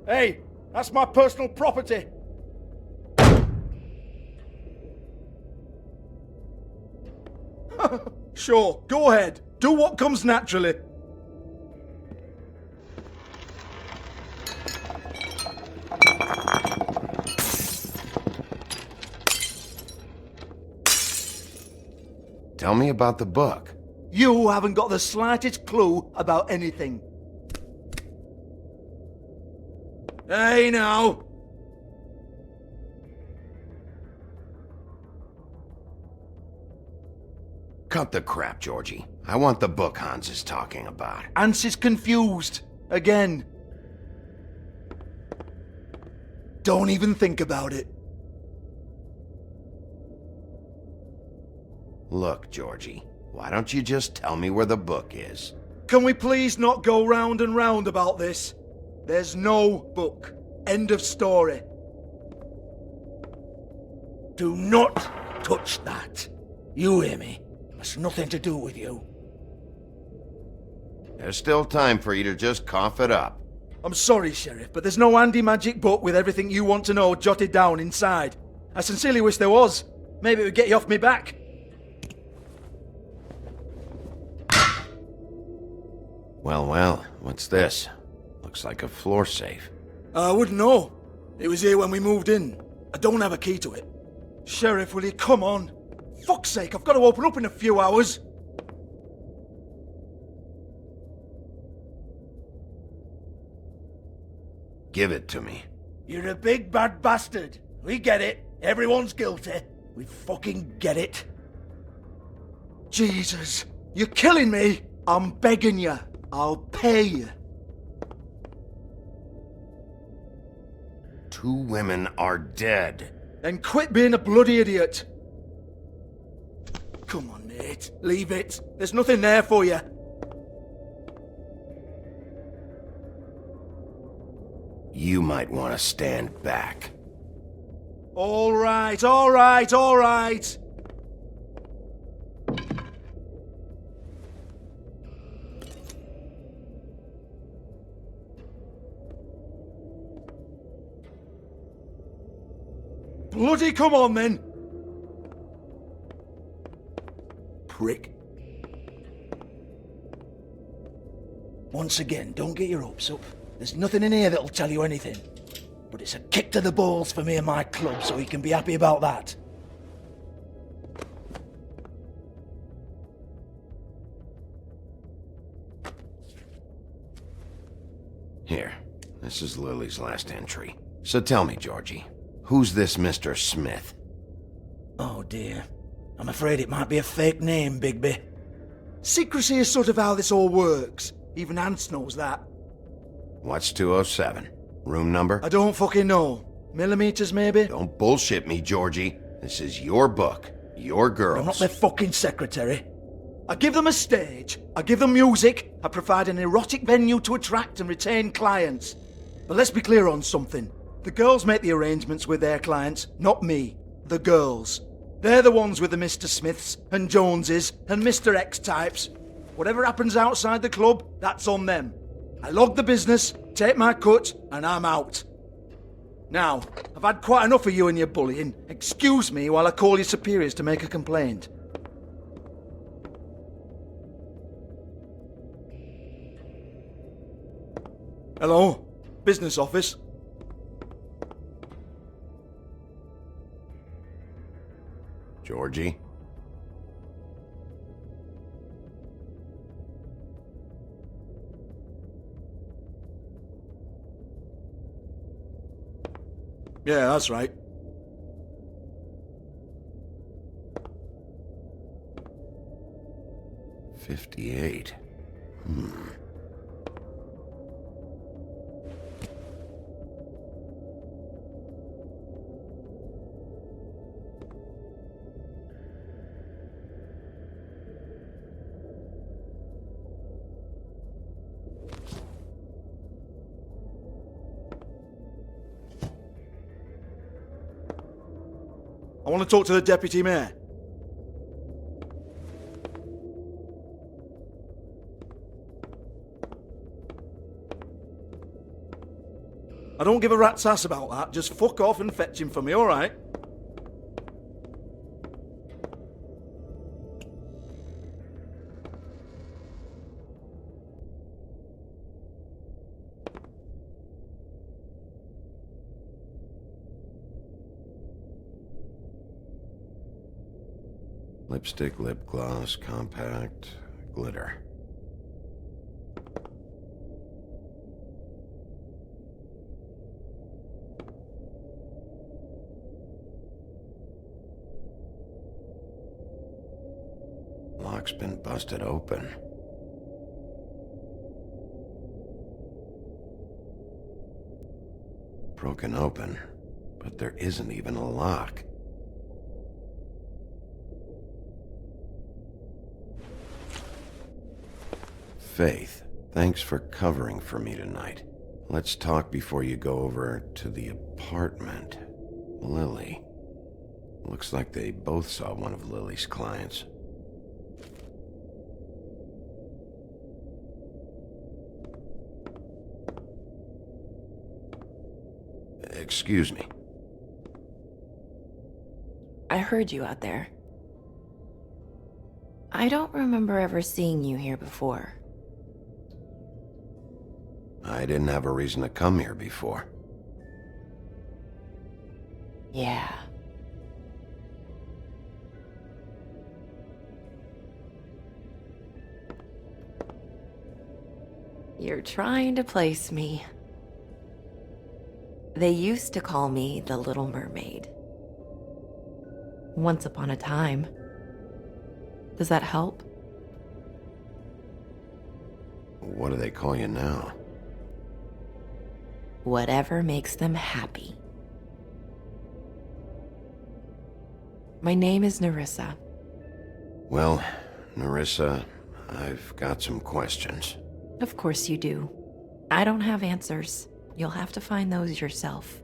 Hey, that's my personal property. Sure, go ahead. Do what comes naturally. Tell me about the book. You haven't got the slightest clue about anything. Hey, now. Cut the crap, Georgie. I want the book Hans is talking about. Hans is confused. Again. Don't even think about it. Look, Georgie, why don't you just tell me where the book is? Can we please not go round and round about this? There's no book. End of story. Do not touch that. You hear me? It's nothing to do with you. There's still time for you to just cough it up. I'm sorry, Sheriff, but there's no handy magic book with everything you want to know jotted down inside. I sincerely wish there was. Maybe it would get you off me back. Well, what's this? Looks like a floor safe. I wouldn't know. It was here when we moved in. I don't have a key to it. Sheriff, will you come on? Fuck's sake, I've got to open up in a few hours. Give it to me. You're a big bad bastard. We get it. Everyone's guilty. We fucking get it. Jesus, you're killing me. I'm begging you. I'll pay you. 2 women are dead. Then quit being a bloody idiot. Come on, mate. Leave it. There's nothing there for you. You might want to stand back. All right, all right, all right. Bloody come on, then. Prick. Once again, don't get your hopes up. There's nothing in here that'll tell you anything. But it's a kick to the balls for me and my club, so you can be happy about that. Here, this is Lily's last entry. So tell me, Georgie, who's this Mr. Smith? Oh dear. I'm afraid it might be a fake name, Bigby. Secrecy is sort of how this all works. Even Ants knows that. What's 207? Room number? I don't fucking know. Millimeters, maybe? Don't bullshit me, Georgie. This is your book. Your girls. I'm not their fucking secretary. I give them a stage. I give them music. I provide an erotic venue to attract and retain clients. But let's be clear on something. The girls make the arrangements with their clients, not me. The girls. They're the ones with the Mr. Smiths and Joneses and Mr. X types. Whatever happens outside the club, that's on them. I log the business, take my cut, and I'm out. Now, I've had quite enough of you and your bullying. Excuse me while I call your superiors to make a complaint. Hello? Business office? Georgie? Yeah, that's right. $58. I want to talk to the deputy mayor. I don't give a rat's ass about that. Just fuck off and fetch him for me, alright? Lipstick, lip gloss, compact, glitter. Lock's been busted open. Broken open, but there isn't even a lock. Faith, thanks for covering for me tonight. Let's talk before you go over to the apartment. Lily. Looks like they both saw one of Lily's clients. Excuse me. I heard you out there. I don't remember ever seeing you here before. I didn't have a reason to come here before. Yeah. You're trying to place me. They used to call me the Little Mermaid. Once upon a time. Does that help? What do they call you now? Whatever makes them happy. My name is Nerissa. Well, Nerissa, I've got some questions. Of course you do. I don't have answers. You'll have to find those yourself.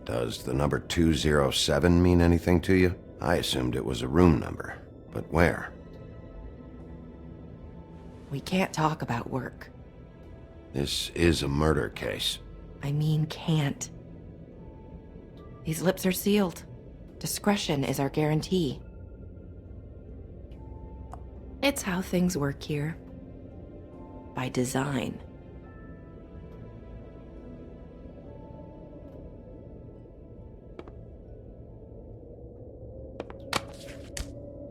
Does the number 207 mean anything to you? I assumed it was a room number, but where? We can't talk about work. This is a murder case. I mean can't. These lips are sealed. Discretion is our guarantee. It's how things work here. By design.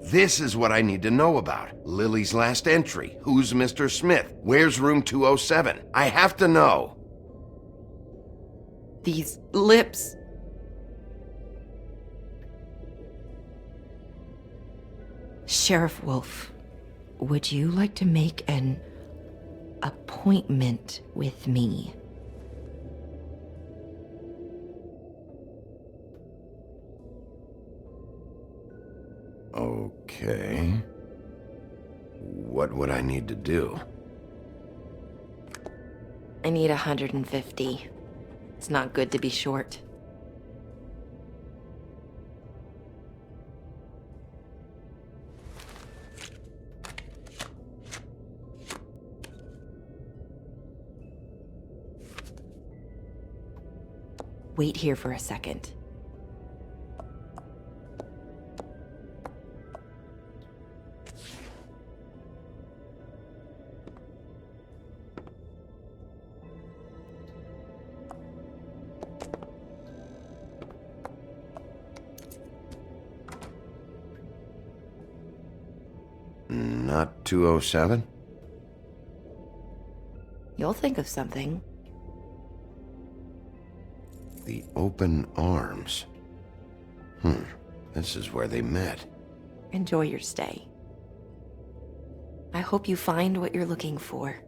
This is what I need to know about. Lily's last entry. Who's Mr. Smith? Where's room 207? I have to know. These lips. Sheriff Wolf, would you like to make an appointment with me? Okay. What would I need to do? I need 150. It's not good to be short. Wait here for a second. Not 207? You'll think of something. The open arms. This is where they met. Enjoy your stay. I hope you find what you're looking for.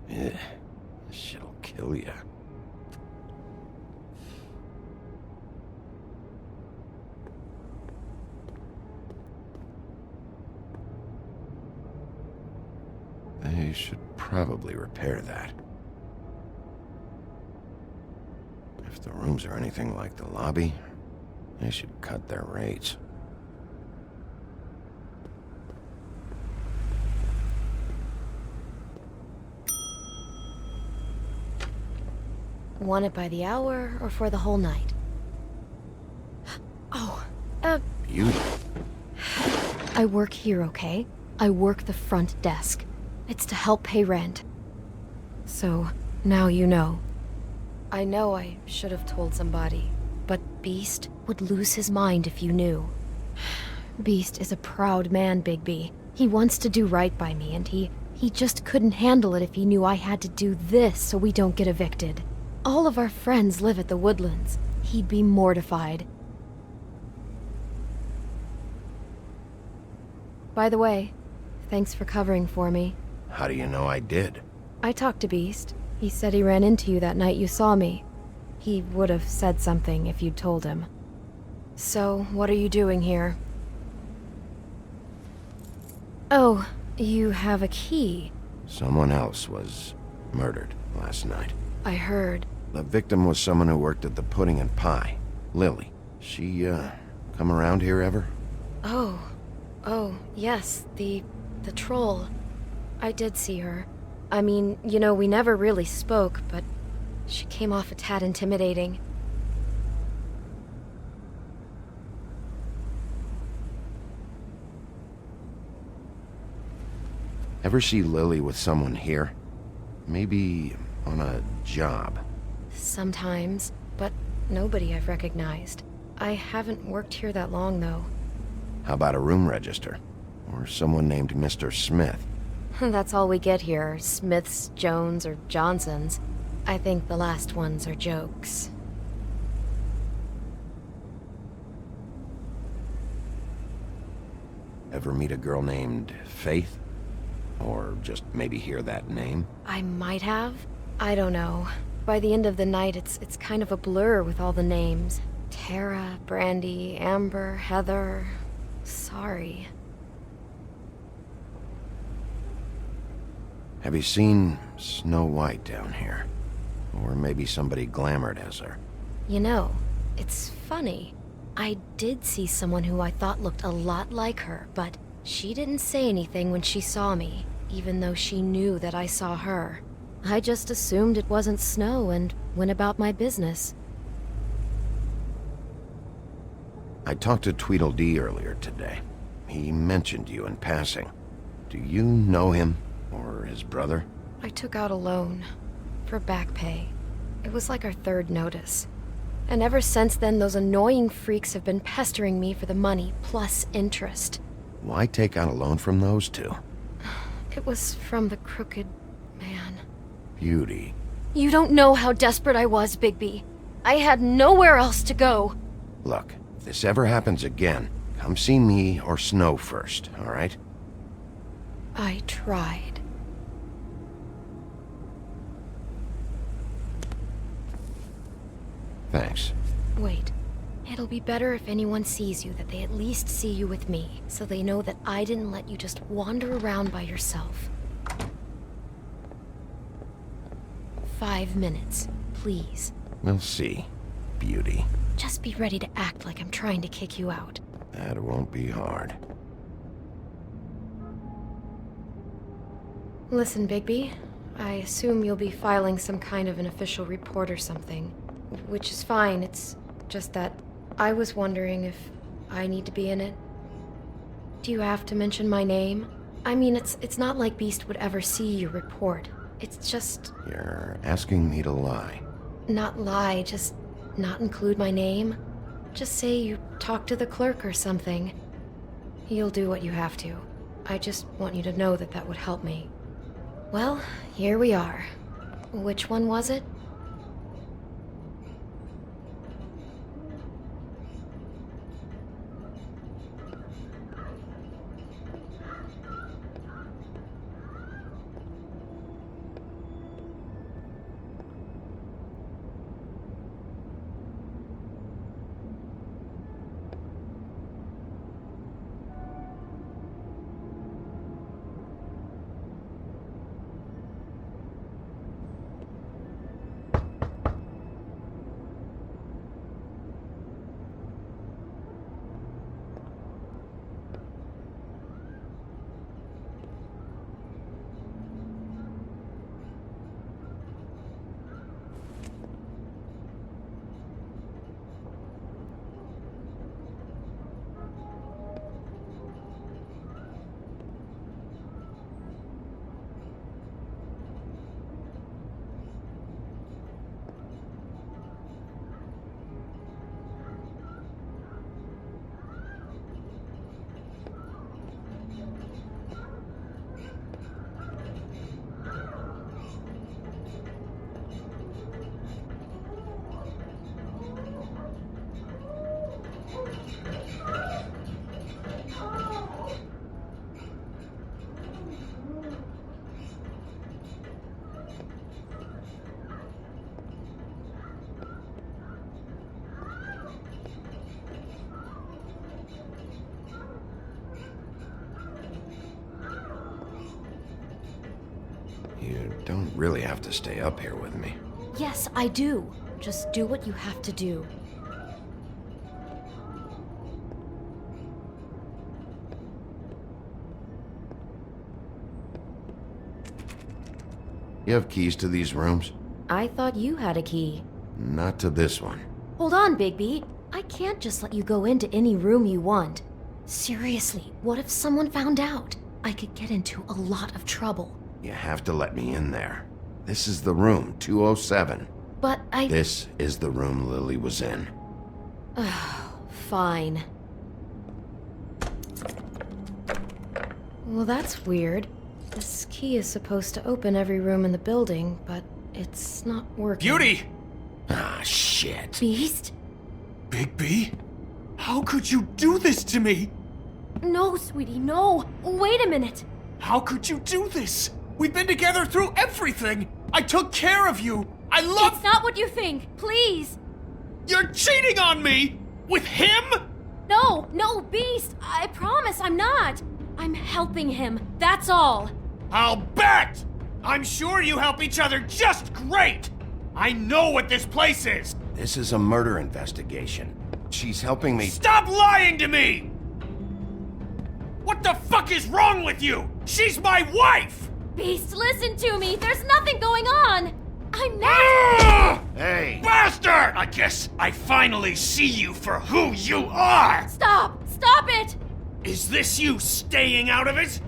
This shit'll kill ya. They should probably repair that. If the rooms are anything like the lobby, they should cut their rates. Want it by the hour or for the whole night? Oh, Beauty. I work here, okay? I work the front desk. It's to help pay rent. So, now you know. I know I should have told somebody, but Beast would lose his mind if you knew. Beast is a proud man, Bigby. He wants to do right by me, and he just couldn't handle it if he knew I had to do this so we don't get evicted. All of our friends live at the Woodlands. He'd be mortified. By the way, thanks for covering for me. How do you know I did? I talked to Beast. He said he ran into you that night you saw me. He would have said something if you'd told him. So, what are you doing here? Oh, you have a key. Someone else was murdered last night. I heard. The victim was someone who worked at the Pudding and Pie. Lily. She, come around here ever? Oh, yes, the troll. I did see her. I mean, you know, we never really spoke, but she came off a tad intimidating. Ever see Lily with someone here? Maybe on a job. Sometimes, but nobody I've recognized. I haven't worked here that long, though. How about a room register? Or someone named Mr. Smith? That's all we get here, Smiths, Jones, or Johnsons. I think the last ones are jokes. Ever meet a girl named Faith? Or just maybe hear that name? I might have. I don't know. By the end of the night, it's kind of a blur with all the names. Tara, Brandy, Amber, Heather... Sorry. Have you seen Snow White down here? Or maybe somebody glamored as her? You know, it's funny. I did see someone who I thought looked a lot like her, but she didn't say anything when she saw me, even though she knew that I saw her. I just assumed it wasn't Snow and went about my business. I talked to Tweedledee earlier today. He mentioned you in passing. Do you know him? Or his brother? I took out a loan. For back pay. It was like our third notice. And ever since then, those annoying freaks have been pestering me for the money, plus interest. Why take out a loan from those two? It was from the crooked man. Beauty. You don't know how desperate I was, Bigby. I had nowhere else to go. Look, if this ever happens again, come see me or Snow first, all right? I tried. Thanks. Wait. It'll be better if anyone sees you that they at least see you with me, so they know that I didn't let you just wander around by yourself. 5 minutes, please. We'll see, Beauty. Just be ready to act like I'm trying to kick you out. That won't be hard. Listen, Bigby. I assume you'll be filing some kind of an official report or something. Which is fine, it's just that I was wondering if I need to be in it. Do you have to mention my name? I mean, it's not like Beast would ever see your report. It's just... You're asking me to lie. Not lie, just not include my name. Just say you talked to the clerk or something. You'll do what you have to. I just want you to know that that would help me. Well, here we are. Which one was it? don't really have to stay up here with me. Yes, I do. Just do what you have to do. You have keys to these rooms? I thought you had a key. Not to this one. Hold on, Bigby. I can't just let you go into any room you want. Seriously, what if someone found out? I could get into a lot of trouble. You have to let me in there. This is the room, 207. But This is the room Lily was in. Fine. Well, that's weird. This key is supposed to open every room in the building, but it's not working. Beauty! Ah, shit. Beast? Bigby? How could you do this to me? No, sweetie, no. Wait a minute. How could you do this? We've been together through everything. I took care of you. I love... It's not what you think. Please. You're cheating on me! With him? No, Beast. I promise I'm not. I'm helping him. That's all. I'll bet! I'm sure you help each other just great! I know what this place is! This is a murder investigation. She's helping me... Stop lying to me! What the fuck is wrong with you? She's my wife! Beast, listen to me. There's nothing going on. I'm not... Hey! Bastard! I guess I finally see you for who you are! Stop it! Is this you staying out of it?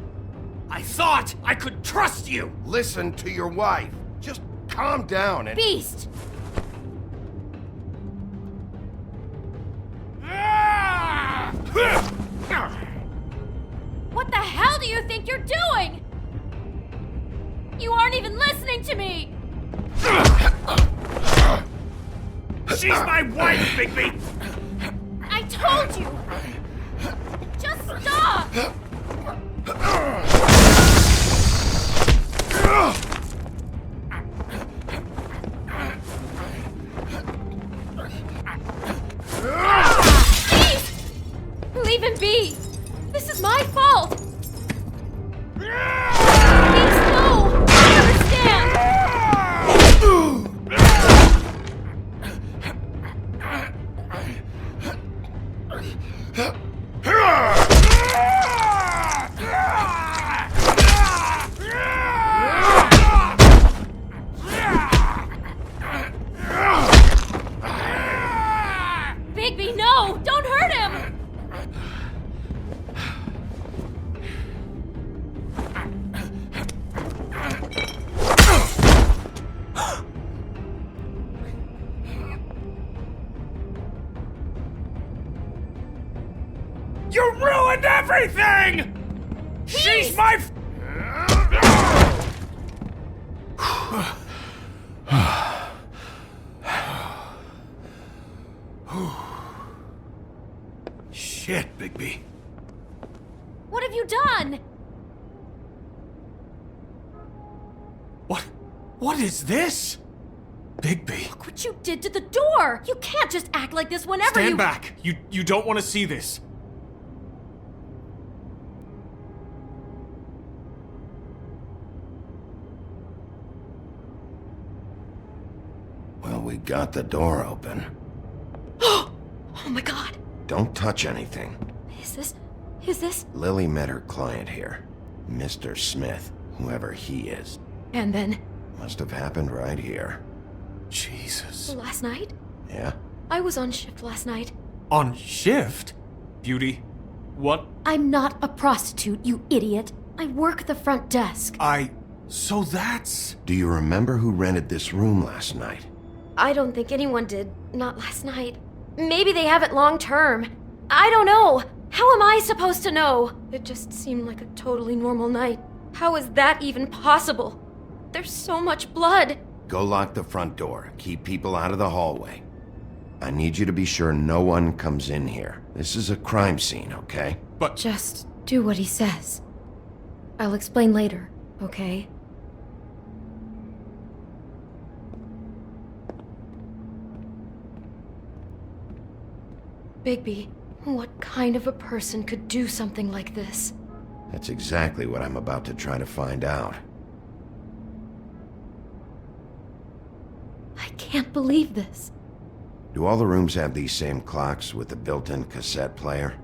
I thought I could trust you! Listen to your wife. Just calm down and... Beast! What the hell do you think you're doing? You aren't even listening to me! She's my wife, Bigby! I told you! Just stop! Please! Leave him be! This is my fault! Please, no! I understand! Bigby, no! Don't hurt him! You ruined everything! She's my... Shit, Bigby. What have you done? What is this? Bigby. Look what you did to the door! You can't just act like this whenever Stand back. You don't want to see this. Well, we got the door open. Oh my god! Don't touch anything. Is this? Lily met her client here. Mr. Smith, whoever he is. And then? Must have happened right here. Jesus. Last night? Yeah? I was on shift last night. On shift? Beauty, what? I'm not a prostitute, you idiot. I work the front desk. So that's... Do you remember who rented this room last night? I don't think anyone did. Not last night. Maybe they have it long term. I don't know. How am I supposed to know? It just seemed like a totally normal night. How is that even possible? There's so much blood. Go lock the front door. Keep people out of the hallway. I need you to be sure no one comes in here. This is a crime scene, okay? But... Just do what he says. I'll explain later, okay? Bigby, what kind of a person could do something like this? That's exactly what I'm about to try to find out. can't believe this. Do all the rooms have these same clocks with the built-in cassette player?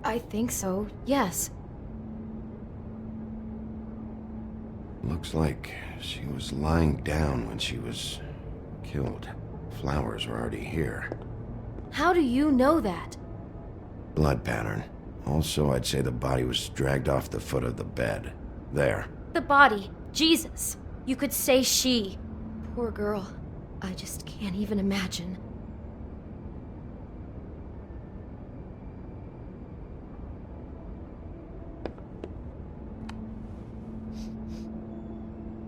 I think so, yes. Looks like she was lying down when she was killed. Flowers were already here. How do you know that? Blood pattern. Also, I'd say the body was dragged off the foot of the bed. There. The body. Jesus. You could say she. Poor girl. I just can't even imagine.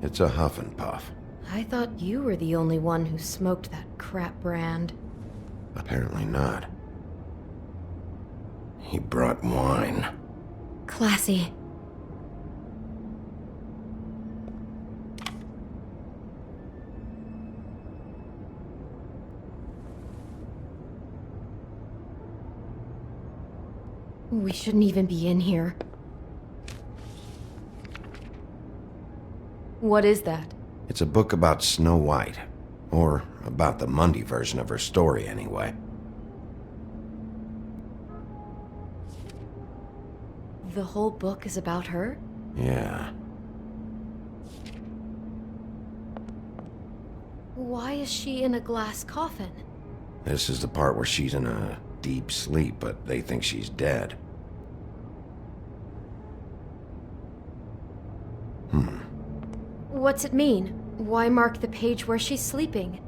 It's a huff and puff. I thought you were the only one who smoked that crap brand. Apparently not. He brought wine. Classy. We shouldn't even be in here. What is that? It's a book about Snow White. Or about the Mundy version of her story, anyway. The whole book is about her? Yeah. Why is she in a glass coffin? This is the part where she's in a deep sleep, but they think she's dead. What's it mean? Why mark the page where she's sleeping?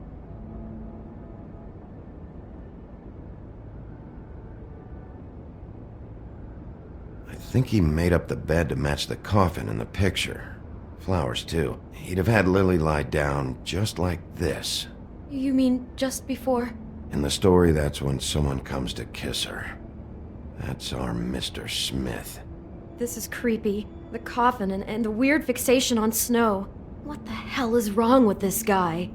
I think he made up the bed to match the coffin in the picture. Flowers, too. He'd have had Lily lie down just like this. You mean just before? In the story, that's when someone comes to kiss her. That's our Mr. Smith. This is creepy. The coffin and the weird fixation on Snow. What the hell is wrong with this guy?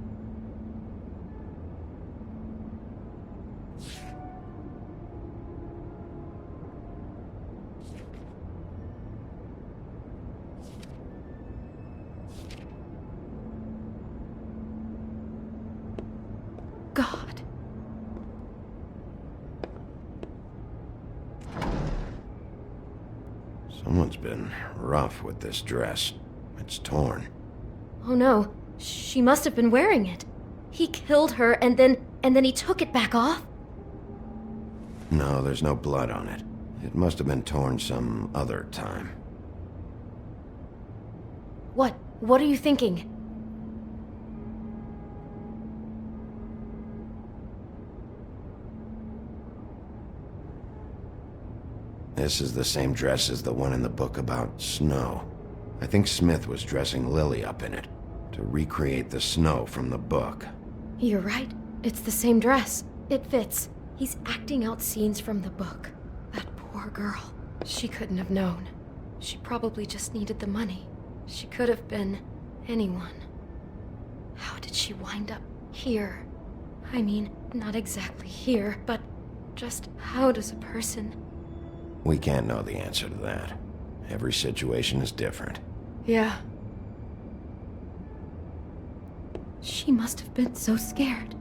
God. Someone's been rough with this dress. It's torn. Oh no, she must have been wearing it. He killed her and then he took it back off? No, there's no blood on it. It must have been torn some other time. What are you thinking? This is the same dress as the one in the book about Snow. I think Smith was dressing Lily up in it, to recreate the snow from the book. You're right. It's the same dress. It fits. He's acting out scenes from the book. That poor girl. She couldn't have known. She probably just needed the money. She could have been anyone. How did she wind up here? I mean, not exactly here, but just how does a person... We can't know the answer to that. Every situation is different. Yeah. She must have been so scared.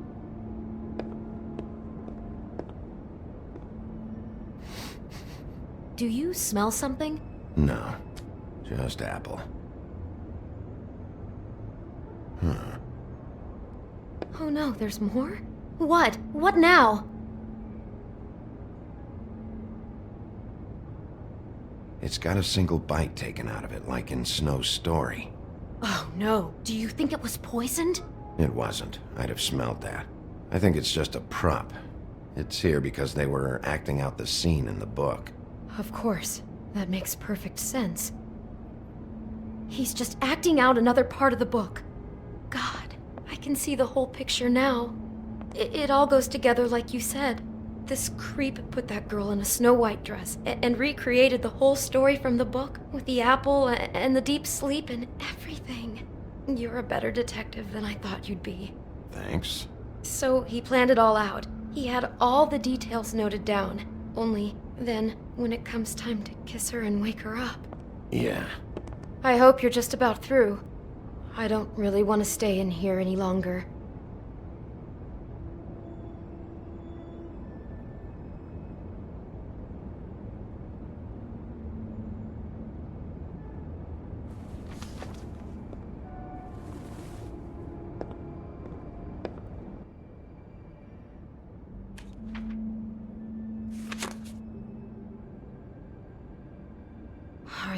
Do you smell something? No, just apple. Oh no, there's more? What? What now? It's got a single bite taken out of it, like in Snow's story. Oh no, do you think it was poisoned? It wasn't. I'd have smelled that. I think it's just a prop. It's here because they were acting out the scene in the book. Of course. That makes perfect sense. He's just acting out another part of the book. God, I can see the whole picture now. It all goes together like you said. This creep put that girl in a Snow White dress and recreated the whole story from the book with the apple and the deep sleep and everything. You're a better detective than I thought you'd be. Thanks. So he planned it all out. He had all the details noted down. Only then, when it comes time to kiss her and wake her up. Yeah. I hope you're just about through. I don't really want to stay in here any longer.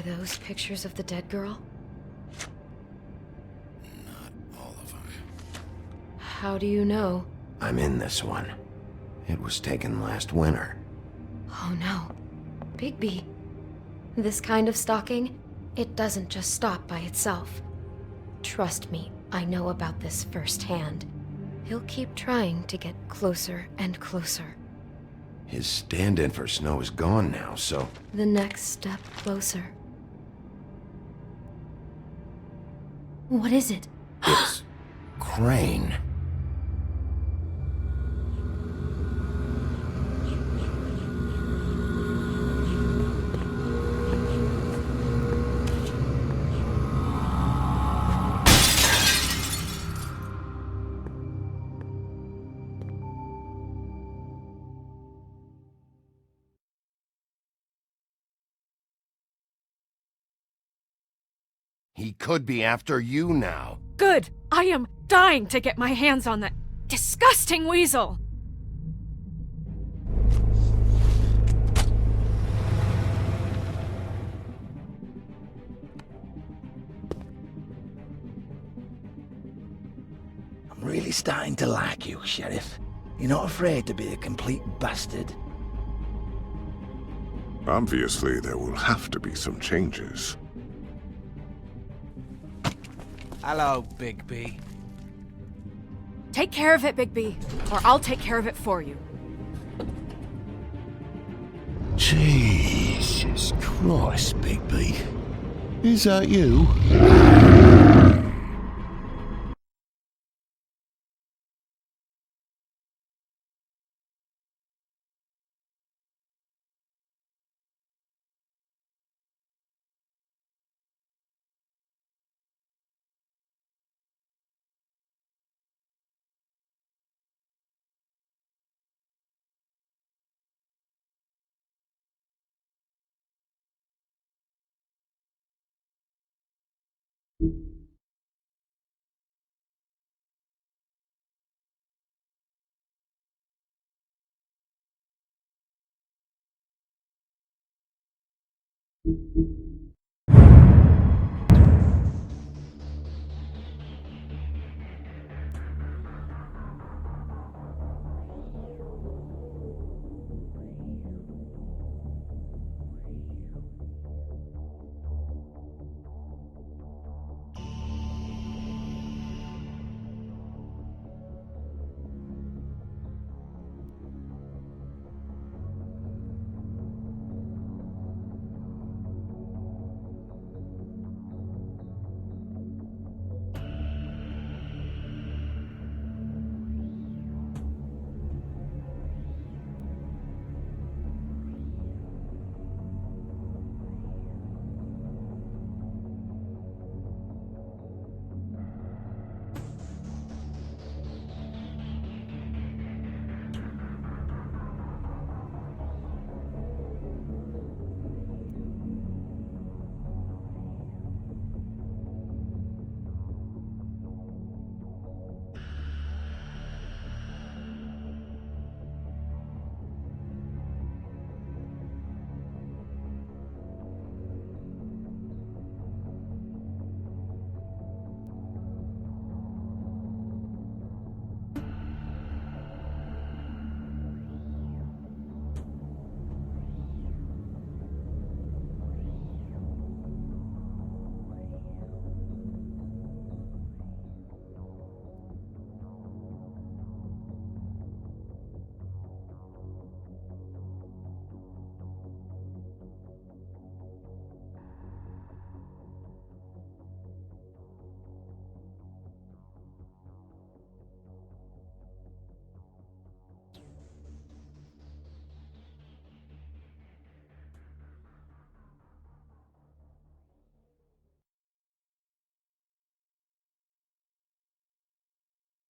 those pictures of the dead girl? Not all of them. How do you know? I'm in this one. It was taken last winter. Oh no. Bigby. This kind of stalking, it doesn't just stop by itself. Trust me, I know about this firsthand. He'll keep trying to get closer and closer. His stand-in for Snow is gone now, so... The next step closer. What is it? It's... Crane. He could be after you now. Good! I am dying to get my hands on that disgusting weasel! I'm really starting to like you, Sheriff. You're not afraid to be a complete bastard. Obviously, there will have to be some changes. Hello, Bigby. Take care of it, Bigby, or I'll take care of it for you. Jesus Christ, Bigby. Is that you?